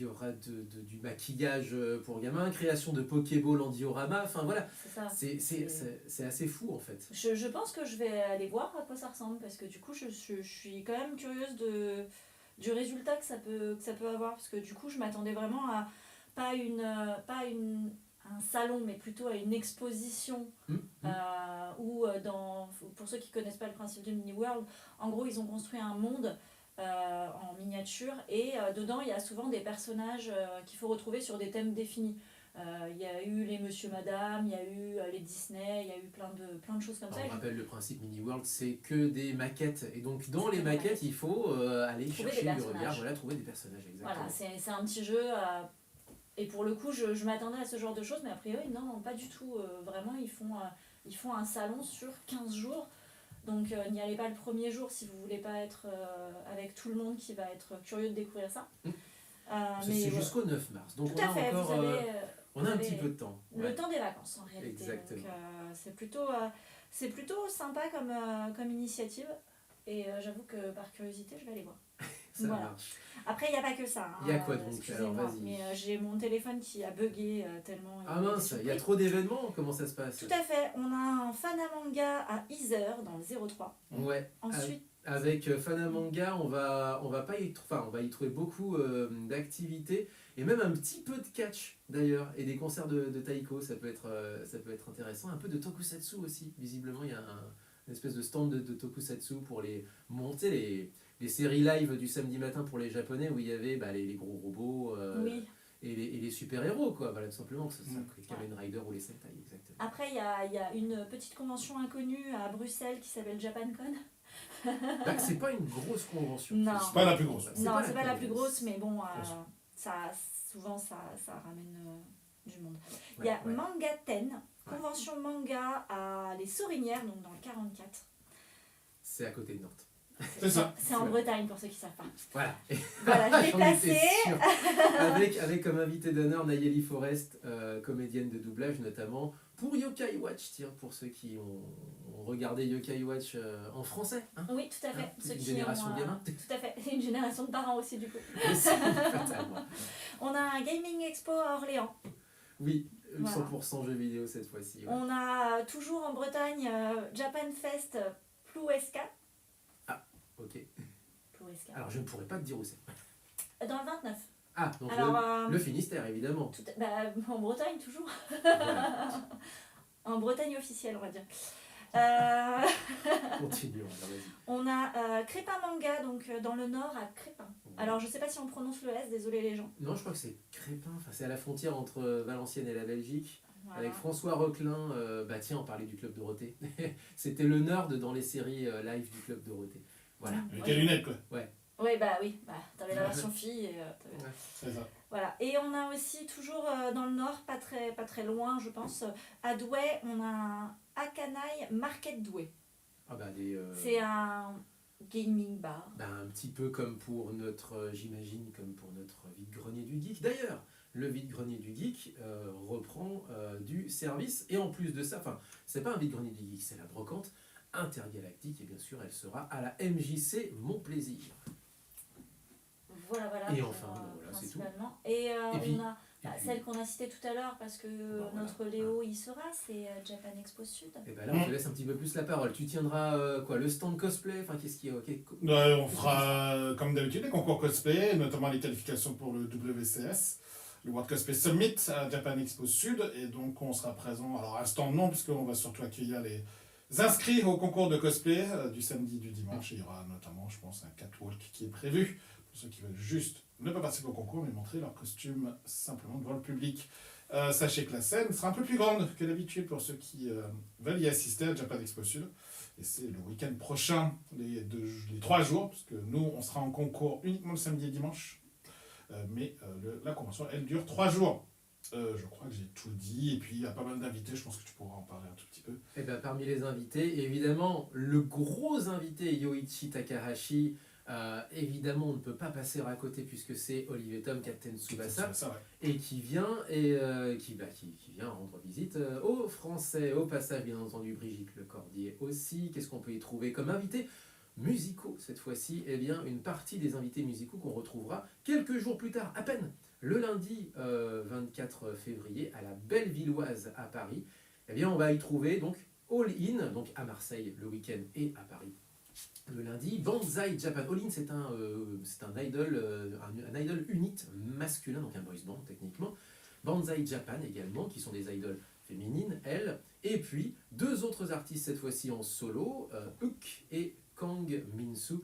aura du maquillage pour gamins, création de Pokéball en diorama, enfin voilà. C'est ça. C'est assez fou en fait. Je pense que je vais aller voir à quoi ça ressemble parce que du coup je suis quand même curieuse du résultat que ça peut avoir, parce que du coup je m'attendais vraiment à pas un salon mais plutôt à une exposition où pour ceux qui connaissent pas le principe de Mini World, en gros ils ont construit un monde en miniature et dedans il y a souvent des personnages qu'il faut retrouver sur des thèmes définis. Il y a eu les Monsieur Madame, il y a eu les Disney, il y a eu plein de choses comme ça. On rappelle le principe Mini World, c'est que des maquettes. Et donc dans les maquettes, il faut aller Trouver chercher des du regard, personnages. voilà, trouver des personnages. Exactement. Voilà, c'est un petit jeu. Et pour le coup, je m'attendais à ce genre de choses, mais a priori, non, pas du tout. Vraiment, ils font un salon sur 15 jours. Donc n'y allez pas le premier jour si vous voulez pas être avec tout le monde qui va être curieux de découvrir ça. C'est jusqu'au 9 mars. Donc tout on à a fait, encore... on a un avez petit peu de temps. Le temps des vacances en réalité. Exactement. Donc c'est plutôt sympa comme initiative. Et j'avoue que par curiosité, je vais aller voir. Ça Voilà. marche. Après, il n'y a pas que ça. Hein, Il y a quoi donc? Alors, excusez-moi, vas-y. mais j'ai mon téléphone qui a bugué tellement. Ah mince, il y a trop d'événements, comment ça se passe? Tout à fait. On a un Fanamanga à Heather dans le 03. Ouais. Ensuite, Avec Fanamanga, on va pas y, on va y trouver beaucoup d'activités et même un petit peu de catch d'ailleurs et des concerts de taiko, ça peut être intéressant. Un peu de tokusatsu aussi. Visiblement, il y a une espèce de stand de tokusatsu pour monter les séries live du samedi matin pour les Japonais où il y avait les gros robots oui. et les super-héros, quoi. Voilà, tout simplement, que ce soit Mm. Kamen Rider ou les Sentai, exactement. Après, il y a une petite convention inconnue à Bruxelles qui s'appelle JapanCon. C'est pas une grosse convention. Non. C'est pas la plus grosse. Non, c'est pas la plus grosse, mais bon, Attention. souvent ça ramène du monde. Il Ouais, y a ouais. Manga Ten, convention manga à Les Sorinières, donc dans le 44. C'est à côté de Nantes. C'est ça. C'est en Bretagne pour ceux qui savent pas. Voilà. Voilà, je l'ai J'en étais placé. sûr. Avec comme invité d'honneur Nayeli Forest, comédienne de doublage notamment, pour Yokai Watch, tiens, pour ceux qui ont regardé Yokai Watch en français. Hein. Oui, tout à fait. Hein, Ceux une qui génération ont, de gamins. tout à fait. Une génération de parents aussi, du coup. Aussi, fatalement. On a un Gaming Expo à Orléans. Oui, Voilà. 100% jeux vidéo cette fois-ci. Ouais. On a toujours en Bretagne Japan Fest Plouesca. Ok. Plouesca. Alors je ne pourrais pas te dire où c'est. Dans le 29. Ah, donc Alors, le Finistère, évidemment. en Bretagne, toujours. Voilà. En Bretagne officielle, on va dire. Continuons, alors vas-y. On a Crépin Manga, donc dans le nord à Crépin. Alors, je sais pas si on prononce le S, désolé les gens. Non, je crois que c'est Crépin, enfin, c'est à la frontière entre Valenciennes et la Belgique. Voilà. Avec François Roquelin, tiens, on parlait du Club Dorothée. C'était le nerd dans les séries live du Club Dorothée. Voilà. Avec les lunettes, quoi. Oui, t'avais la version fille. Et, t'avais- C'est ça. Voilà. Et on a aussi toujours dans le nord, pas très loin, je pense, à Douai, on a un Akanai Market Douai. C'est un gaming bar. Un petit peu comme pour notre, j'imagine, comme pour notre vide-grenier du geek. D'ailleurs, le vide-grenier du geek reprend du service. Et en plus de ça, enfin, c'est pas un vide-grenier du geek, c'est la brocante intergalactique. Et bien sûr, elle sera à la MJC Mon Plaisir. Voilà. Et pour, enfin, voilà, c'est tout. principalement. Et, puis- on a celle qu'on a citée tout à l'heure, parce que Voilà. notre Léo y sera, c'est Japan Expo Sud. Et ben là, on te laisse un petit peu plus la parole. Tu tiendras le stand cosplay. Enfin, qu'est-ce qui est ok. On fera, comme d'habitude, les concours cosplay, notamment les qualifications pour le WCS, le World Cosplay Summit à Japan Expo Sud. Et donc, on sera présent. Alors, à un stand, non, puisqu'on va surtout accueillir les inscrits au concours de cosplay du samedi, du dimanche. Et il y aura notamment, je pense, un catwalk qui est prévu pour ceux qui veulent juste ne pas participer au concours, mais montrer leur costume simplement devant le public. Sachez que la scène sera un peu plus grande que d'habitude pour ceux qui veulent y assister à Japan Expo Sud. Et c'est le week-end prochain, les 3 jours, parce que nous, on sera en concours uniquement le samedi et dimanche. Mais la convention, elle dure 3 jours. Je crois que j'ai tout dit. Et puis, il y a pas mal d'invités. Je pense que tu pourras en parler un tout petit peu. Et parmi les invités, évidemment, le gros invité Yoichi Takahashi. Évidemment, on ne peut pas passer à côté puisque c'est Olivier Tom, Captain Tsubasa, Ça, ouais. et qui vient qui vient rendre visite aux Français. Au passage, bien entendu, Brigitte Lecordier aussi. Qu'est-ce qu'on peut y trouver comme invité musicaux cette fois-ci? Eh bien, une partie des invités musicaux qu'on retrouvera quelques jours plus tard, à peine, le lundi 24 février, à la Bellevilloise à Paris. Eh bien, on va y trouver donc All In, donc à Marseille le week-end et à Paris le lundi. Banzai Japan. All In, c'est un idol unit masculin, donc un boys band techniquement. Banzai Japan également, qui sont des idoles féminines, elles. Et puis, 2 autres artistes, cette fois-ci en solo, Uk et Kang Minsu,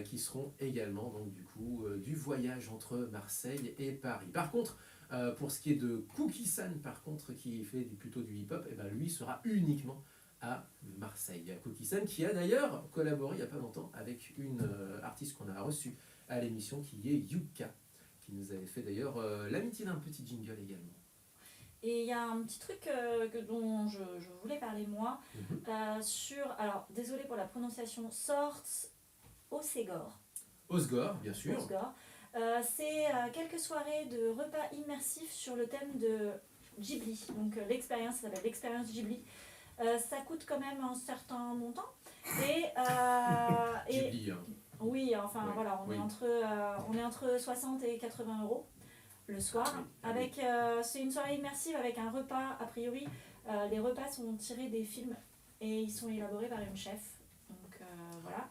qui seront également, donc du coup, du voyage entre Marseille et Paris. Par contre, pour ce qui est de Cookie-san, par contre, qui fait plutôt du hip-hop, lui sera uniquement à Marseille. Il y a Cookie-san qui a d'ailleurs collaboré il n'y a pas longtemps avec une artiste qu'on a reçue à l'émission qui est Yuka, qui nous avait fait d'ailleurs l'amitié d'un petit jingle également. Et il y a un petit truc dont je voulais parler moi, sur, alors désolé pour la prononciation, Sorts Osegor. Osgore, bien sûr. Osgore. C'est quelques soirées de repas immersifs sur le thème de Ghibli. Donc l'expérience s'appelle l'expérience Ghibli. Ça coûte quand même un certain montant. Et Ghibli, hein. oui, enfin Oui. voilà, on Oui. est entre 60 et 80 euros le soir. Ah oui. Avec, c'est une soirée immersive avec un repas, a priori. Les repas sont tirés des films et ils sont élaborés par une chef. Donc voilà.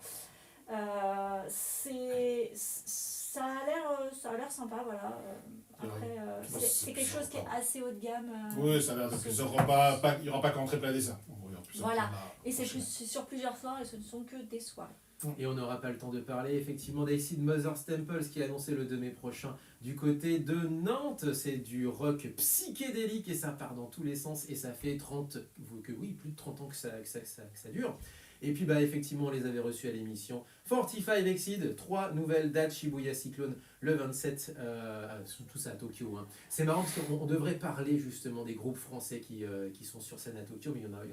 Ça a l'air sympa, voilà. Après, c'est quelque chose qui est assez haut de gamme. Oui, ça a l'air de plusieurs repas, il n'y aura pas qu'entrée plat dessert. Voilà. Et c'est sur plusieurs soirs et ce ne sont que des soirées. Et on n'aura pas le temps de parler effectivement d'Acid Mother's Temples qui est annoncé le 2 mai prochain du côté de Nantes. C'est du rock psychédélique et ça part dans tous les sens et ça fait plus de 30 ans que ça dure. Et puis effectivement on les avait reçus à l'émission. 45 Exceed, 3 nouvelles dates Shibuya Cyclone le 27, tout ça à Tokyo. Hein. C'est marrant parce qu'on devrait parler justement des groupes français qui sont sur scène à Tokyo, mais il y en a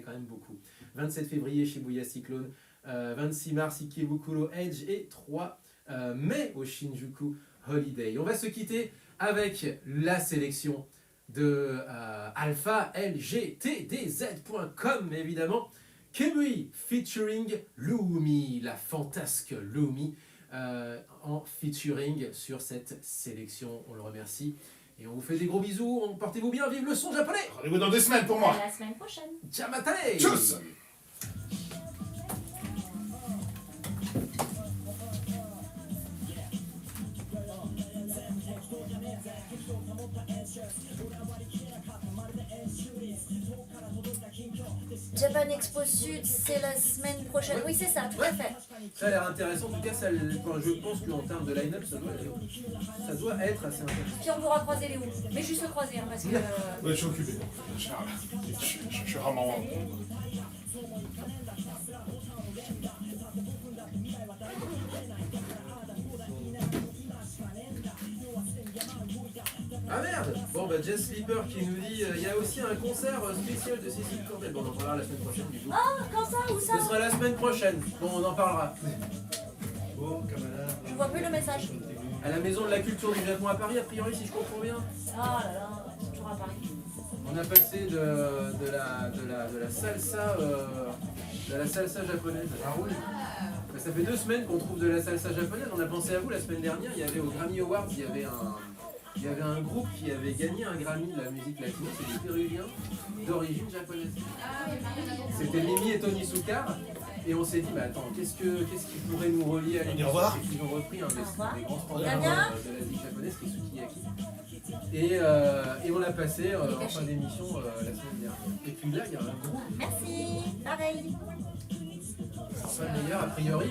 quand même beaucoup. 27 février Shibuya Cyclone, 26 mars Ikebukuro Edge et 3 mai au Shinjuku Holiday. On va se quitter avec la sélection de Alpha LGTDZ.com évidemment. Kemui featuring Lumi, la fantasque Lumi en featuring sur cette sélection. On le remercie et on vous fait des gros bisous. Portez-vous bien, vive le son japonais. Rendez-vous dans 2 semaines pour moi. À la semaine prochaine. Jamatane. Tchuss. Japan Expo Sud, c'est la semaine prochaine. Oui, c'est ça, tout à fait. Ça a l'air intéressant. En tout cas, je pense qu'en termes de line-up, ça doit être assez intéressant. Puis on pourra croiser les roues. Mais juste le croiser, hein, parce que. Ouais, je suis occupé. Je suis vraiment. Ah merde. Bon Jess Sleeper qui nous dit il y a aussi un concert spécial de Cécile Corbel. Bon, on en parlera la semaine prochaine du coup. Ah, quand ça, où ça? Ce sera la semaine prochaine. Bon, on en parlera. Bon, Kamala. Je vois plus le message. À la maison de la culture du Japon à Paris, a priori, si je comprends bien. Ah là là, c'est toujours à Paris. On a passé de la salsa japonaise. Ah oui. Ça fait 2 semaines qu'on trouve de la salsa japonaise. On a pensé à vous la semaine dernière. Il y avait au Grammy Awards, il y avait un groupe qui avait gagné un Grammy de la musique latine. C'est des Péruviens d'origine japonaise. C'était Mimi et Tony Sukar. Et on s'est dit, attends, qu'est-ce qui pourrait nous relier à l'émission? Au revoir. Ils ont repris un des grands standards Bien. de la musique japonaise qui est Sukiyaki. Et on l'a passé en fin d'émission la semaine dernière. Et puis là, il y a un groupe, Merci. Pareil. pas le meilleur a priori.